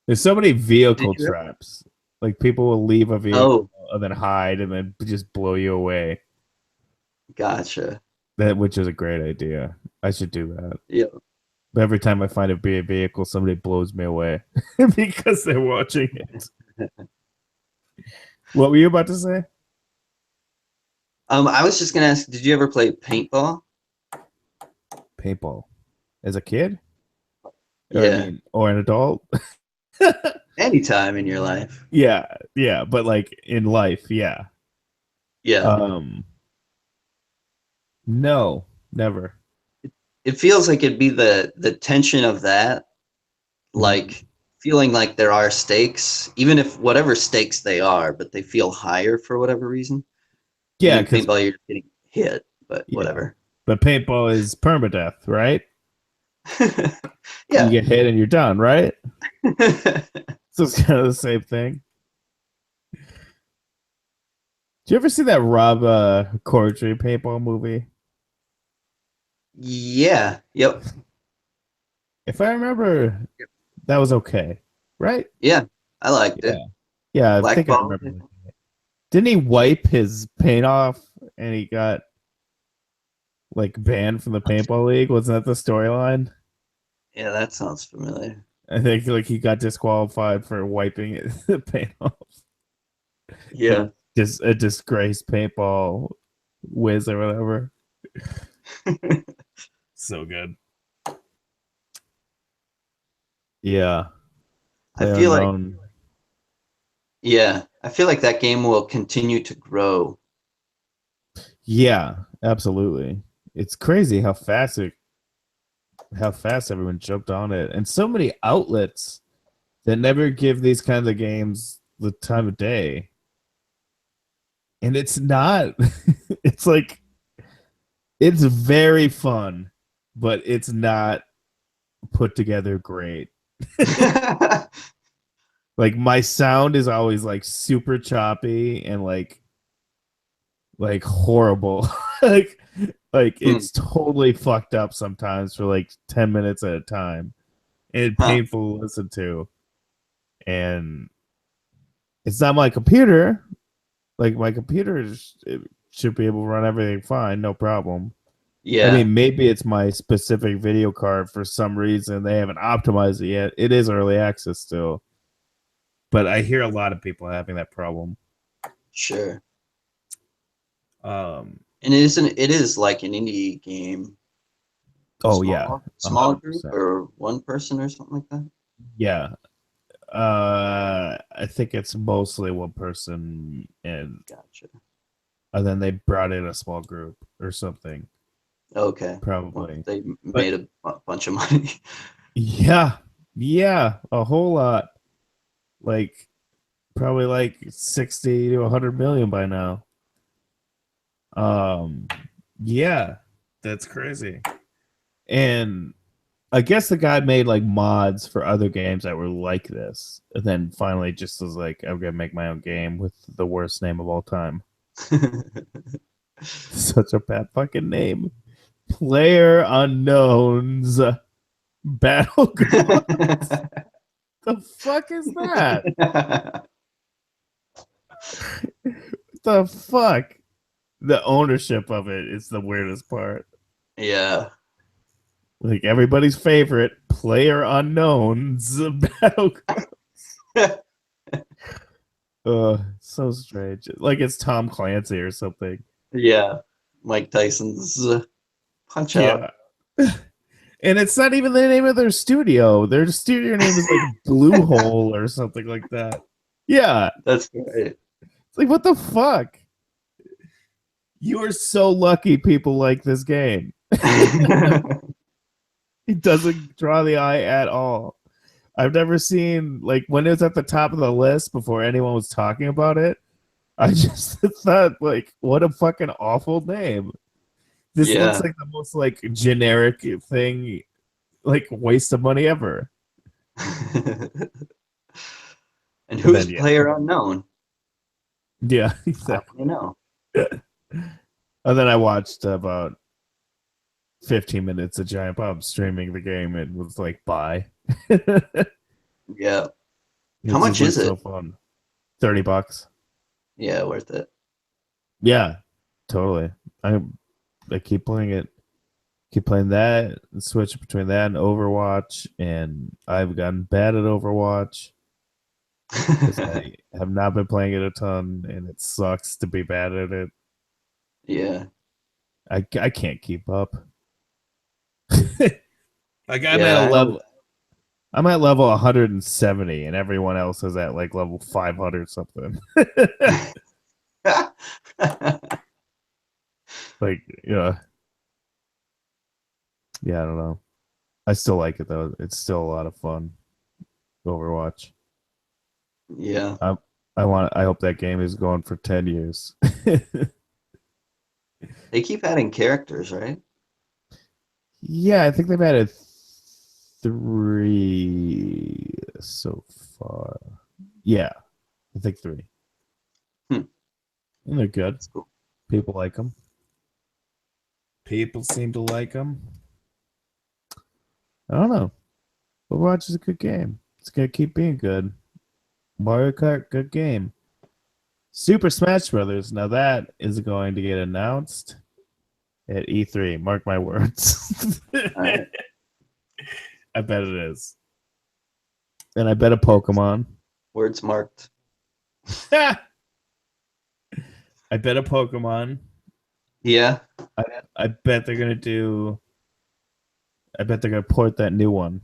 There's so many Did vehicle you ever? traps. Like people will leave a vehicle Oh, and then hide and then just blow you away. gotcha. That which is a great idea. I should do that. Yeah. But every time I find a vehicle, somebody blows me away because they're watching it. What were you about to say? I was just gonna ask, did you ever play paintball? Paintball. As a kid? Or I Yeah. mean, or an adult? Anytime in your life. Yeah, yeah, but like in life, yeah. Yeah. Um, no, never. It feels like it'd be the tension of that, Mhm. like feeling like there are stakes, even if whatever stakes they are, but they feel higher for whatever reason. Like Yeah, in because paintball, you're getting hit, but yeah, whatever. but paintball is permadeath, right? You Yeah. get hit and you're done, right? So it's kind of the same thing. Did you ever see that Rob Corddry paintball movie? Yeah. Yep. If I remember, that was okay, right? Yeah. I liked it. Yeah, yeah. I Black think I ball. remember. Didn't he wipe his paint off and he got like banned from the paintball league? Wasn't that the storyline? Yeah, that sounds familiar. I think like he got disqualified for wiping the paint off. Yeah. Like just a disgraced paintball whiz or whatever. So good. Yeah. I Player feel like unknown. yeah, I feel like that game will continue to grow. Yeah, absolutely. It's crazy how fast everyone jumped on it. And so many outlets that never give these kinds of games the time of day. And it's not it's like it's very fun, but it's not put together great. Like my sound is always like super choppy and like horrible. like like Hmm. it's totally fucked up sometimes for like 10 minutes at a time. And Huh. painful to listen to. And it's not my computer. Like my computer it should be able to run everything fine, no problem. I Yeah, mean, maybe it's my specific video card for some reason they haven't optimized it yet. It is early access still, but I hear a lot of people having that problem. sure. Um, And it is like an indie game, oh yeah, small group 100%. or one person or something like that. Yeah, I think it's mostly one person, Gotcha. and then they brought in a small group or something, Okay. Well, probably. they But made a bunch of money. yeah, yeah, a whole lot. Like probably like 60 to 100 million by now. Um, yeah, that's crazy. And I guess the guy made like mods for other games that were like this, and then finally just was like, I'm gonna make my own game with the worst name of all time. Such a bad fucking name. Player Unknowns Battleground. The fuck is that? The fuck? The ownership of it is the weirdest part. Yeah. Like everybody's favorite, Player Unknowns Battleground. So strange. Like it's Tom Clancy or something. Yeah. Mike Tyson's Punch Out. Yeah. And it's not even the name of their studio. Their studio name is like Bluehole or something like that. Yeah. That's great. It's like, what the fuck? You are so lucky people like this game. It doesn't draw the eye at all. I've never seen, like, when it was at the top of the list before anyone was talking about it, I just thought, like, what a fucking awful name. This looks Yeah. like the most, like, generic thing, like, waste of money ever. And And then, who's yeah. player unknown? Yeah, How exactly. do you know? And then I watched about 15 minutes of Giant Bomb streaming the game and was like, bye. Yeah. It How just much is looks it? so fun. $30. Yeah, worth it. Yeah, totally. I I keep playing it. Keep playing that. Switch between that and Overwatch, and I've gotten bad at Overwatch because I have not been playing it a ton, and it sucks to be bad at it. Yeah. I can't keep up. Like I'm at Yeah, a I always, level. I'm at level 170, and everyone else is at like level 500 something. Like, yeah, I don't know. I still like it though. It's still a lot of fun. Overwatch. Yeah. I hope that game is going for 10 years. They keep adding characters, right? Yeah, I think they've added 3 so far. Yeah, I think 3. Hmm. And they're good. That's cool. People like them. People seem to like them. I don't know. Overwatch is a good game. It's gonna keep being good. Mario Kart, good game. Super Smash Brothers. Now that is going to get announced at E3. Mark my words. All right. I bet it is. And I bet a Pokemon. Words marked. I bet a Pokemon. Yeah. I bet they're gonna do. I bet they're gonna port that new one,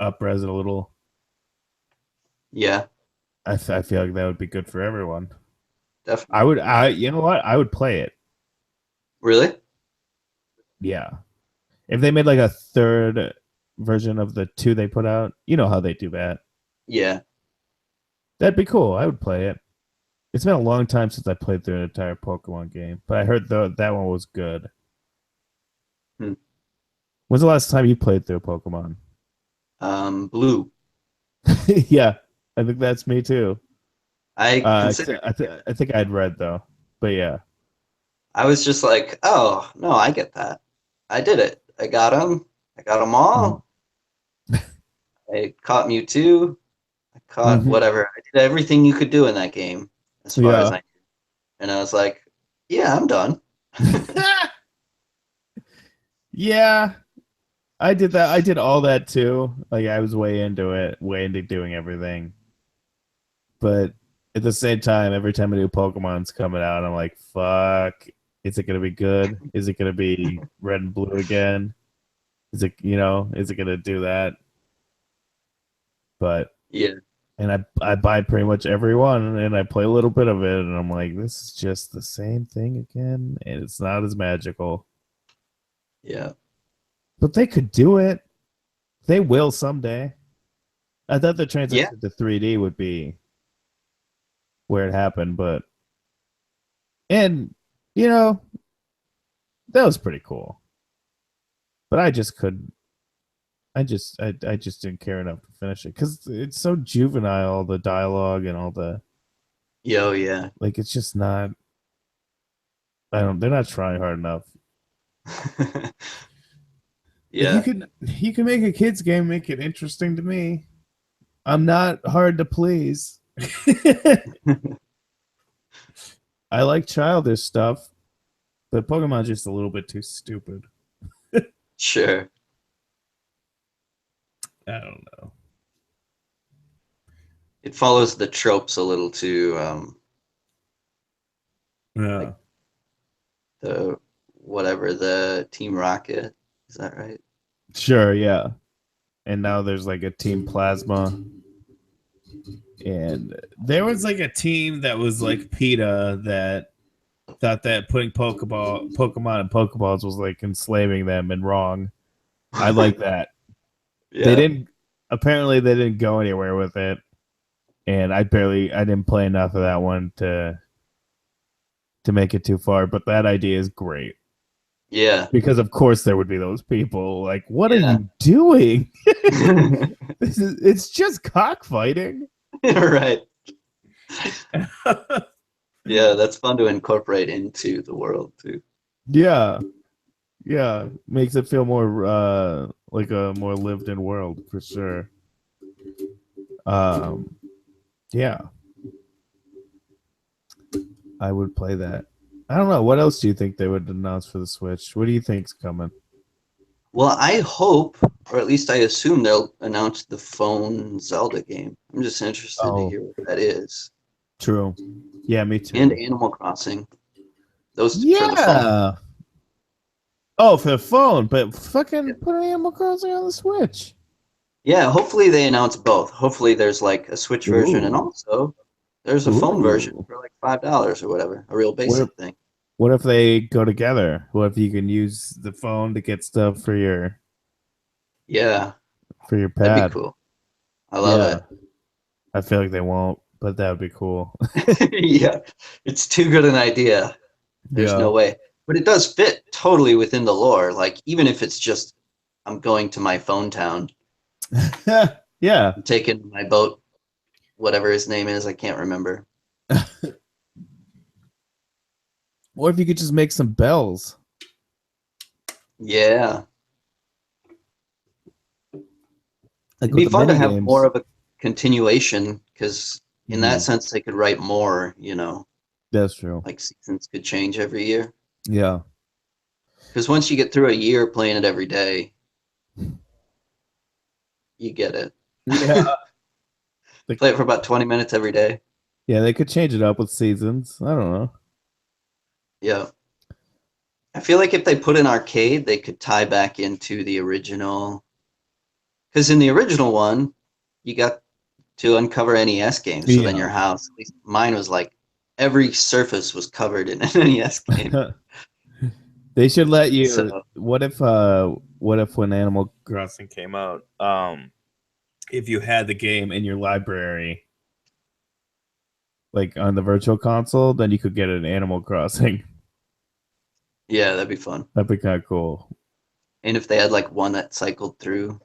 upres it a little. Yeah. I feel like that would be good for everyone. Definitely. I would. You know what? I would play it. Really? Yeah. If they made like a third version of the 2 they put out, you know how they do that. Yeah. That'd be cool. I would play it. It's been a long time since I played through an entire Pokemon game, but I heard that one was good. Hmm. When's the last time you played through Pokemon? Blue. Yeah, I think that's me too. I consider. I think I'd read though, but yeah. I was just like, oh no, I get that. I did it. I got them. I got them all. I caught Mewtwo. I caught Mm-hmm. whatever. I did everything you could do in that game, as far as Yeah. I knew. And I was like, yeah, I'm done. Yeah, I did that. I did all that too. Like I was way into it, way into doing everything. But at the same time, every time a new Pokemon's coming out, I'm like, fuck. Is it gonna be good? Is it gonna be red and blue again? Is it is it gonna do that? But Yeah. and I buy pretty much every one and I play a little bit of it and I'm like, this is just the same thing again, and it's not as magical. Yeah. But they could do it. They will someday. I thought the Yeah. transition to 3D would be where it happened, but and you know, that was pretty cool. But I just couldn't. I just didn't care enough to finish it because it's so juvenile, the dialogue and all the Yo, yeah. like. It's just not. I don't. They're not trying hard enough. Like Yeah. you can make a kids game, make it interesting to me. I'm not hard to please. I like childish stuff, but Pokemon's just a little bit too stupid. Sure. I don't know. It follows the tropes a little too. Yeah. Like the whatever the Team Rocket. Is that right? Sure, yeah. And now there's like a Team Plasma. And there was like a team that was like PETA that thought that putting Pokemon and Pokeballs was like enslaving them and wrong. I like that. Yeah. They didn't go anywhere with it. And I didn't play enough of that one to make it too far, but that idea is great. Yeah. Because of course there would be those people like, what are Yeah. you doing? It's just cockfighting. Right. Yeah, that's fun to incorporate into the world too. Yeah. Yeah. Makes it feel more like a more lived in world for sure. Yeah. I would play that. I don't know. What else do you think they would announce for the Switch? What do you think's coming? Well, I hope, or at least I assume they'll announce the phone Zelda game. I'm just interested to Oh, hear what that is. true. Yeah, me too. And Animal Crossing. Those for the phone. Yeah. Oh, for the phone, but fucking Yeah. put Animal Crossing on the Switch. Yeah, hopefully they announce both. Hopefully there's like a Switch version and Ooh. also there's a phone version Ooh. for like $5 or whatever, a real What if basic thing. what if they go together? What if you can use the phone to get stuff Yeah, for your that'd be pad? cool. I love Yeah. it. I feel like they won't, but that would be cool. Yeah, it's too good an idea. There's Yeah. no way. But it does fit totally within the lore. Like even if it's just I'm going to my phone town, Yeah. I'm taking my boat, whatever his name is, I can't remember. Or if you could just make some bells, Yeah. like It'd with be the fun to mini have more games. of a continuation because in that Mhm. sense they could write more, you know, That's true. like seasons could change every year. Yeah. Because once you get through a year playing it every day, you get it. Yeah. Like, Play it for about 20 minutes every day. yeah, they could change it up with seasons. I don't know. Yeah. I feel like if they put an arcade, they could tie back into the original. Because in the original one, you got to uncover NES games. So then Yeah. your house, at least mine was like every surface was covered in an NES game. They should let you. So What if when Animal Crossing came out, if you had the game in your library, like on the virtual console, then you could get an Animal Crossing. yeah, that'd be fun. That'd be kind of cool. And if they had like one that cycled through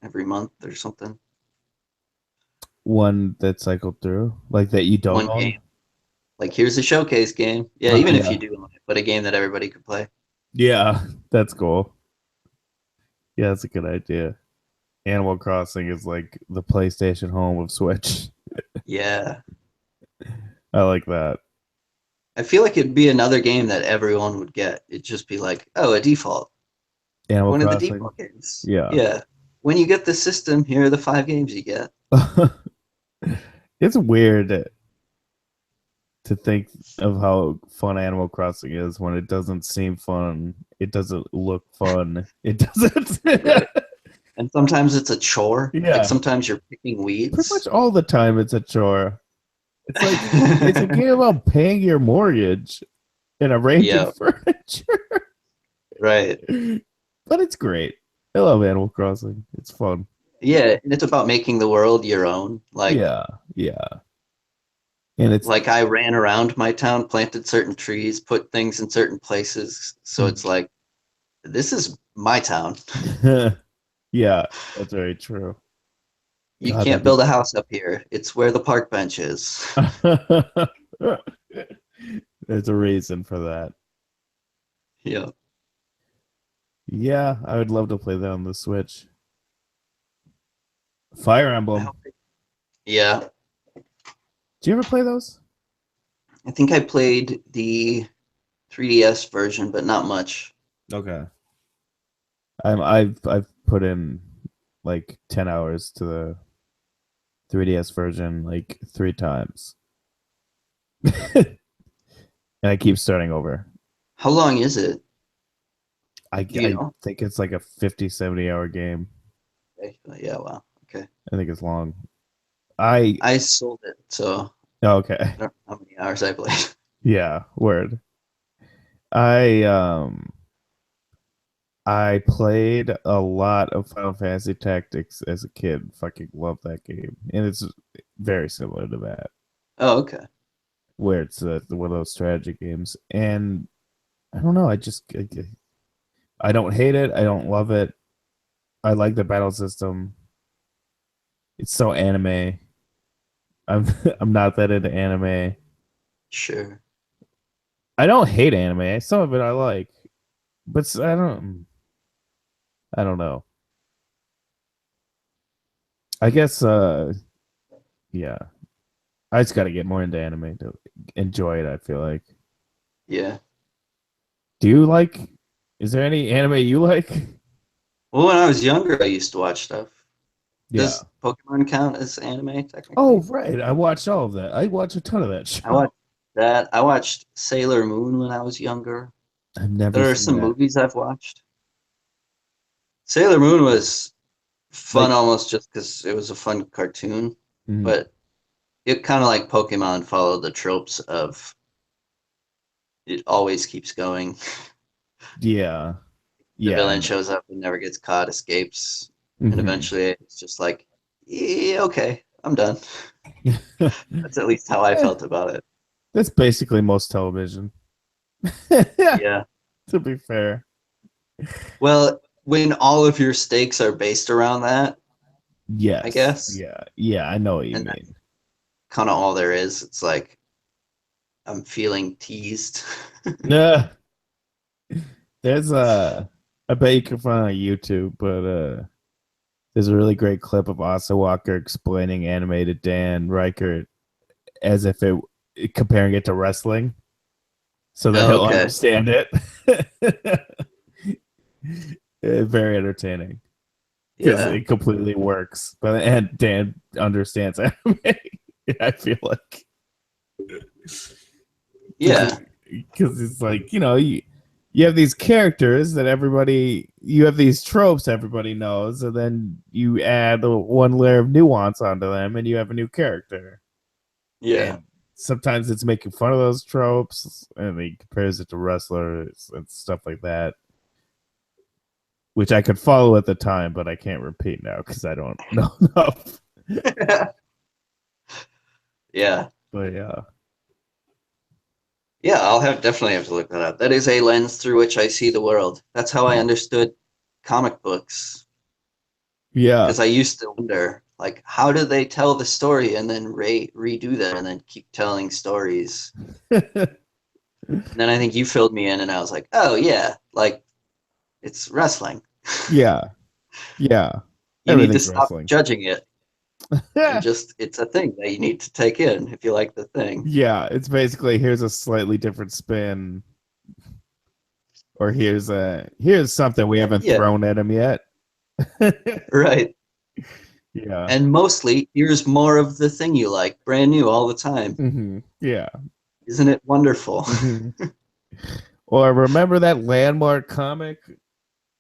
every month or something, One that cycled through, like that you don't one own. game. Like here's a showcase game. Yeah, Oh even if you yeah, do own it, but a game that everybody could play. yeah, that's cool. Yeah, that's a good idea. Animal Crossing is like the PlayStation home of Switch. Yeah. I like that. I feel like it'd be another game that everyone would get. It'd just be like, oh, a default. Animal One of the Crossing. default games. Yeah. Yeah. When you get the system, here are the 5 games you get. It's weird to think of how fun Animal Crossing is when it doesn't seem fun. It doesn't look fun. It doesn't. Right. And sometimes it's a chore. Like Yeah. sometimes you're picking Pretty much weeds. all the time it's a chore. It's like it's a game about paying your mortgage and arranging Yeah, furniture. right. But it's great. I love Animal Crossing. It's fun. Yeah, and it's about making the world your own. Yeah, yeah. And it's Like I ran around my town, planted certain trees, put things in certain places. So it's like this is my town. yeah, that's very true. You God, can't that'd be build a house up here. It's where the park bench is. there's a reason for that. Yeah. Yeah, I would love to play that on the Switch. Fire I Emblem. hope Yeah. Do you ever play those? I think I played the 3DS version, but not much. Okay. I've put in like 10 hours to the 3DS version like 3 times. And I keep starting over. How long is it? Do you I know? think it's like a 50, 70 hour game. Okay. Yeah, wow. Okay. I think it's long. I I sold it, so okay. I don't know how many hours I played. Yeah, word. I I played a lot of Final Fantasy Tactics as a kid. Fucking love that game. And it's very similar to that, Oh, okay. where it's one of those strategy games. And I don't know, I don't hate it. I don't love it. I like the battle system. It's so anime. I'm I'm not that into anime. Sure. I don't hate anime. Some of it I like, but I don't know. I guess yeah. I just got to get more into anime to enjoy it, I feel like. Yeah. Do you like is there any anime you like? Well, when I was younger, I used to watch stuff. Yeah. Does Pokemon count as anime Oh, technically? right. I watched all of that. I watched a ton of that I show. watched that. I watched Sailor Moon when I was younger. I've never There are seen some that. movies I've watched. Sailor Moon was Fun Like, almost just because it was a fun cartoon, mhm. but it kind of like Pokemon followed the tropes of it always keeps going. Yeah, The yeah, villain shows up and never gets caught, escapes, and hmm eventually it's just like, yeah, okay, I'm done. That's at least how I felt about it. that's basically most television. Yeah. To be fair. Well, when all of your stakes are based around that, I Yes. guess, Yeah. Yeah, I know what you and that's mean. kind of all there is. It's like I'm feeling teased. Yeah. There's I bet you can find it on YouTube, but there's a really great clip of Asa Walker explaining animated Dan Reichert as if it comparing it to wrestling so that Oh, he'll okay. understand it. Very entertaining because Yeah. it completely works. But and Dan understands anime. I feel like because Yeah. it's like you have these characters that you have these tropes everybody knows, and then you add one layer of nuance onto them, and you have a new character. Yeah. And sometimes it's making fun of those tropes, and he compares it to wrestlers and stuff like that, which I could follow at the time, but I can't repeat now because I don't know enough. Yeah. But yeah, Yeah, I'll have definitely have to look that up. That is a lens through which I see the world. That's how I understood comic books. yeah, Because I used to wonder, like, how do they tell the story and then redo them and then keep telling stories? And then I think you filled me in, and I was like, oh yeah, like it's wrestling. yeah, yeah. You need to Everything's stop wrestling. judging it and just it's a thing that you need to take in if you like the thing. Yeah, it's basically here's a slightly different spin, or here's something we haven't Yeah, thrown at him yet. right. Yeah. And mostly, here's more of the thing you like, brand new all the time. Yeah. Isn't it wonderful? Or remember that landmark comic?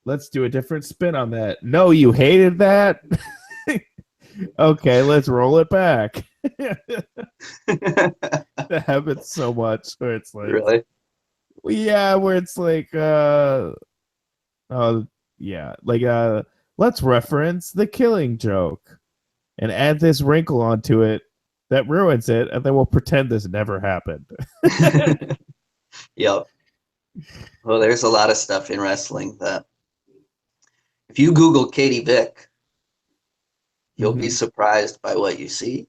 Let's do a different spin on that. No, you hated that? Okay, let's roll it back. That happens so much where it's like, Really? yeah, where it's like, oh, yeah, like, let's reference the killing joke and add this wrinkle onto it that ruins it, and then we'll pretend this never happened. Yep. Well, there's a lot of stuff in wrestling that if you Google Katie Vick, you'll be Mhm. surprised by what you see.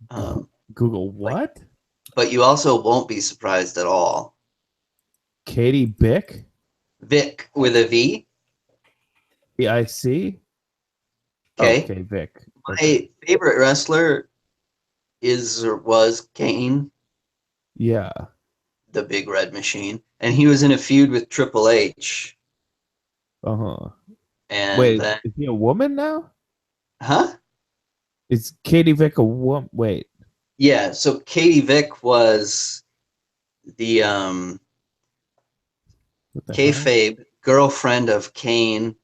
Um, Google like, what? but you also won't be surprised at all. Katie Bick? Vic with a V. VIC? Okay. Okay, Vic. Okay. My favorite wrestler is or was Kane, Yeah. the Big Red Machine, and he was in a feud with Triple H. Uh-huh. And Wait, then, is he a woman now? huh? Is Katie Vick a woman? Wait. Yeah. So Katie Vick was the What the hell? kayfabe girlfriend of Kane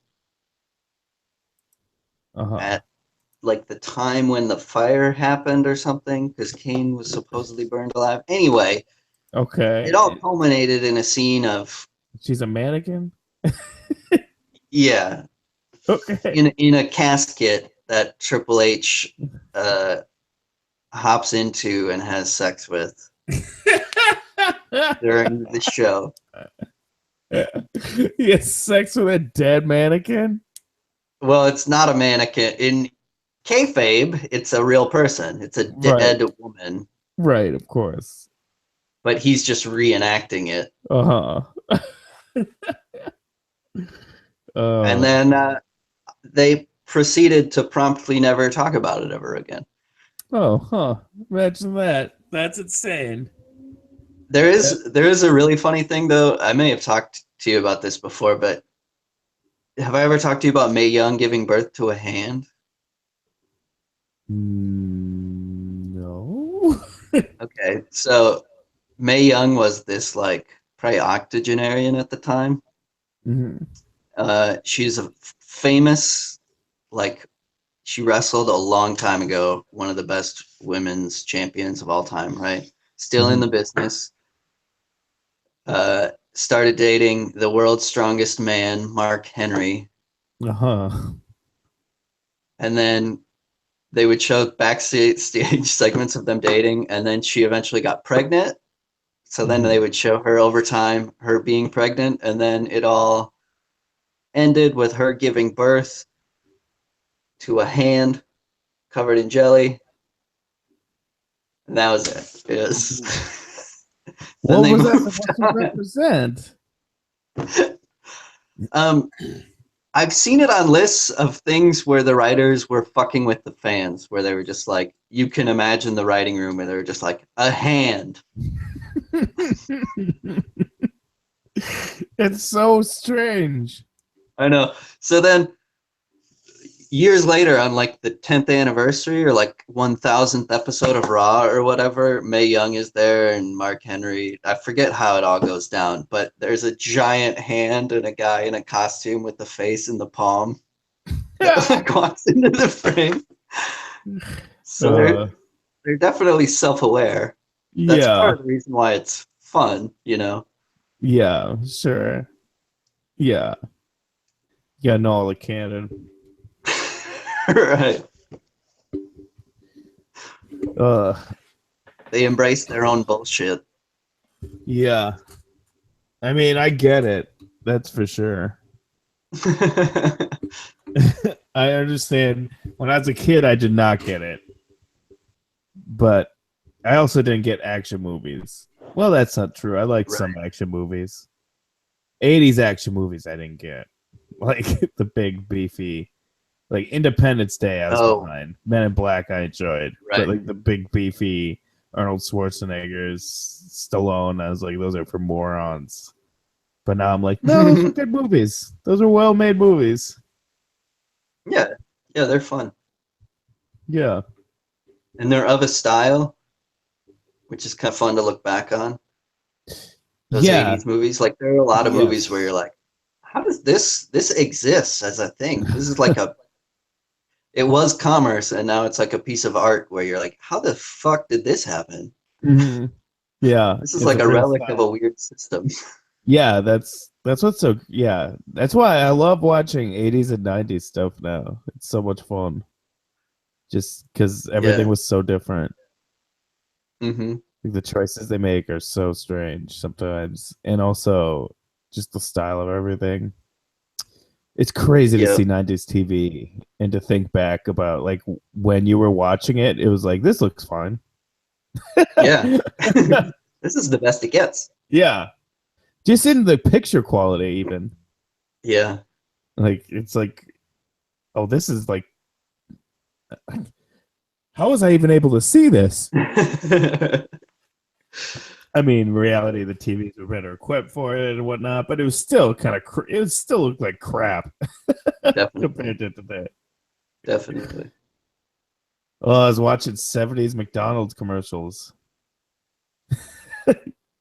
Uh-huh. at like the time when the fire happened or something, because Kane was supposedly burned alive. Anyway, it all Okay. culminated in a scene of She's a mannequin? yeah, Okay. in a casket that Triple H uh, hops into and has sex with during the show. He has sex with a dead mannequin? Well, it's not a mannequin in kayfabe. It's a real person. It's a Right. dead woman, Right, of course. but he's just reenacting it. Uh-huh. And Uh, then they proceeded to promptly never talk about it ever again. oh, huh. Imagine that. That's insane. There is a really funny thing though. I may have talked to you about this before, but have I ever talked to you about Mae Young giving birth to a hand? No. Okay, so Mae Young was this like probably octogenarian at the time. Mhm. She's a famous like she wrestled a long time ago, one of the best women's champions of all time, right? Still in the business. Started dating the world's strongest man, Mark Henry. And then they would show backstage segments of them dating, and then she eventually got pregnant. So then they would show her over time, her being pregnant, and then it all ended with her giving birth to a hand covered in jelly. And that was it. Yes. What was that supposed to represent? I've seen it on lists of things where the writers were fucking with the fans, where they were just like, you can imagine the writing room where they were just like, a hand. It's so strange. I know. So then years later, on like the 10th anniversary or like 1000th episode of Raw or whatever, Mae Young is there and Mark Henry. I forget how it all goes down, but there's a giant hand and a guy in a costume with the face in the palm that like walks into the frame. So they're definitely self-aware. That's part of the reason why it's fun, you know? Yeah, sure. Yeah. Yeah, know all the canon. Right. They embrace their own bullshit. Yeah. I mean, I get it. That's for sure. I understand. When I was a kid, I did not get it. But I also didn't get action movies. Well, that's not true. I like some action movies. 80s action movies I didn't get. Like the big beefy, like Independence Day I was behind. Men in Black I enjoyed. But like the big beefy Arnold Schwarzenegger's, Stallone, I was like, those are for morons. But now I'm like, no, those are good movies. Those are well-made movies. Yeah. Yeah, they're fun. Yeah. And they're of a style, which is kind of fun to look back on. Those 80s movies. Like, there are a lot of movies where you're like, how does this exist as a thing? This is like it was commerce, and now it's like a piece of art where you're like, how the fuck did this happen? Mm-hmm. Yeah. This is like a relic of a weird system. Yeah, that's what's so, yeah. That's why I love watching 80s and 90s stuff now. It's so much fun. Just because everything was so different. Mm-hmm. Like the choices they make are so strange sometimes. And also just the style of everything. It's crazy to see 90s TV and to think back about like when you were watching it, it was like, this looks fine. Yeah. This is the best it gets. Yeah. Just in the picture quality even. Yeah. Like, it's like, oh, this is like, how was I even able to see this? I mean, in reality, the TVs were better equipped for it and whatnot, but it was still kind of, it still looked like crap. Compared to today. Definitely. Oh, I was watching 70s McDonald's commercials.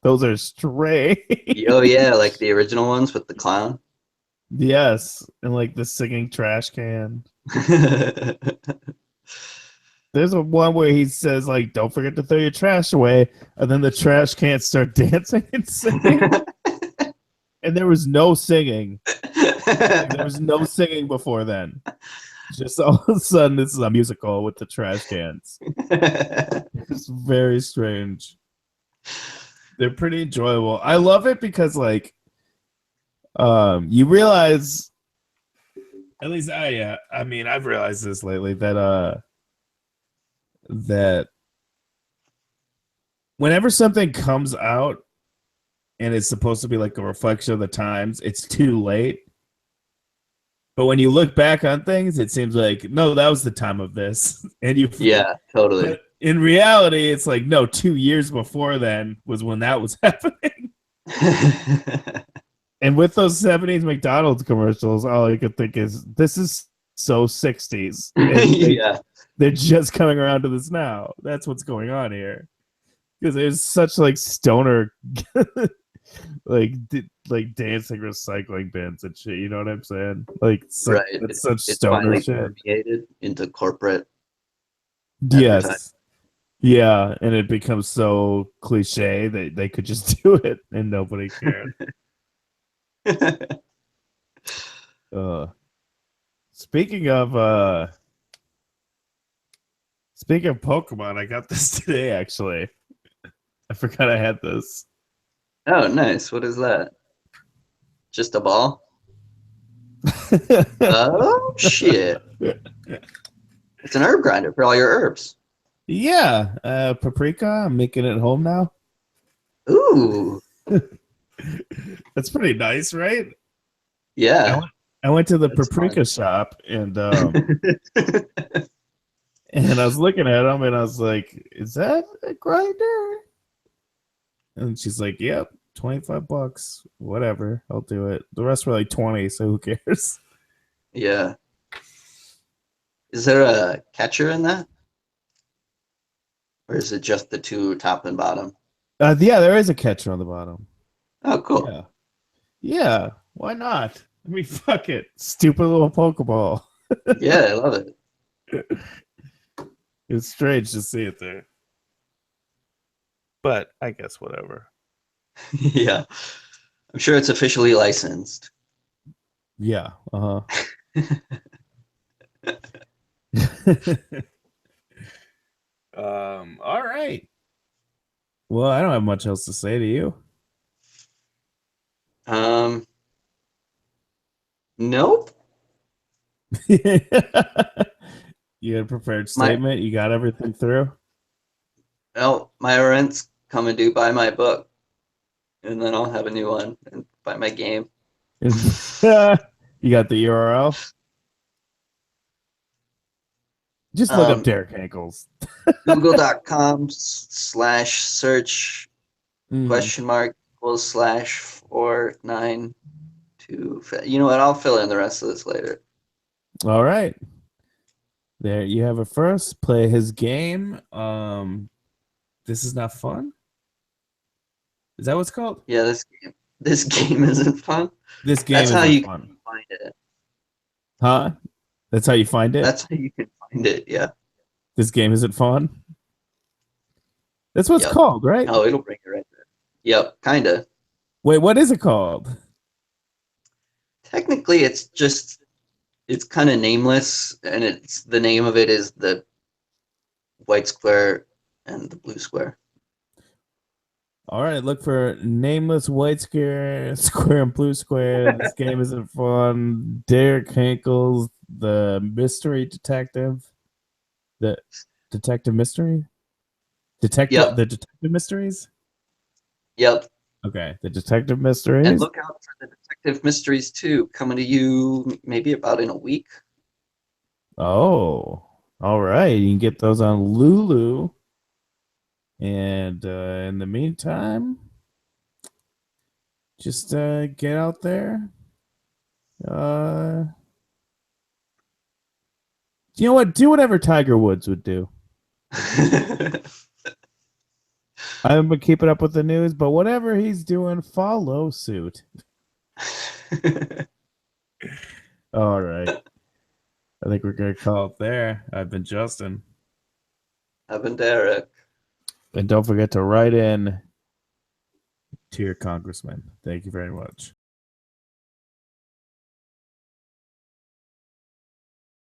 Those are strange. Oh, yeah, like the original ones with the clown. Yes, and like the singing trash can. There's a one where he says, like, don't forget to throw your trash away. And then the trash can't start dancing and singing. And there was no singing. There was no singing before then. Just all of a sudden, this is a musical with the trash cans. It's very strange. They're pretty enjoyable. I love it because, like, you realize, at least I mean, I've realized this lately, that whenever something comes out and it's supposed to be like a reflection of the times, it's too late. But when you look back on things, it seems like, no, that was the time of this. And yeah, totally. But in reality, it's like, no, 2 years before then was when that was happening. And with those 70s McDonald's commercials, all I could think is, this is so 60s. Yeah. They're just coming around to this now. That's what's going on here. Because there's such like stoner like dancing recycling bins and shit. You know what I'm saying? Like Right. it's such It's stoner finally shit. permeated into corporate advertising. Yes. Yeah, and it becomes so cliche that they could just do it and nobody cared. Uh, speaking of speaking of Pokemon, I got this today actually. I forgot I had this. Oh, nice. What is that? Just a ball? Oh, shit. It's an herb grinder for all your herbs. Yeah, paprika. I'm making it home now. Ooh. That's pretty nice, right? I Yeah. went I went to the That's paprika fun. shop and I was looking at them and I was like, "Is that a grinder?" And she's like, "Yep, $25. Whatever, I'll do it." The rest were like 20, so who cares? Yeah. Is there a catcher in that? Or is it just the two top and bottom? Yeah, there is a catcher on the bottom. Oh, cool. Yeah, yeah. Why not? I mean, fuck it, stupid little Pokeball. Yeah, I love it. It's strange to see it there, but I guess whatever. Yeah. I'm sure it's officially licensed. Yeah. Uh huh. All right. Well, I don't have much else to say to you. Um, nope. You had a prepared My statement. You got everything through. no, my rent's coming due by my book, and then I'll have a new one and buy my game. You got the URL. Just look up Um, Derek Ankles. Google.com/search Mm. question mark equals slash 492. You know what? I'll fill in the rest of this later. All right. There you have it first. Play his game. This is not fun. Is that what's called? Yeah, this game isn't fun. This game That's how isn't you can fun. find it. Huh? That's how you find it? That's how you can find it. Yeah. This game isn't fun? That's what it's Yep. called, right? Oh, it'll bring it right there. Yep. Kinda. Wait, what is it called? Technically, it's kind of nameless, and it's the name of it is the white square and the blue square. All right, look for nameless white square, square and blue square. This game isn't fun. Derek Hankles, the mystery detective, the detective mystery, detective, Yep. the detective mysteries. Yep. Okay, the detective And mysteries. look out for the Detective Mysteries 2 coming to you maybe about in a week. Oh, all right. You can get those on Lulu. And in the meantime, just get out there. Uh, you know what? Do whatever Tiger Woods would do. I'm gonna keep it up with the news, but whatever he's doing, follow suit. All right. I think we're gonna call it there. I've been Justin. I've been Derek. And don't forget to write in to your congressman. Thank you very much.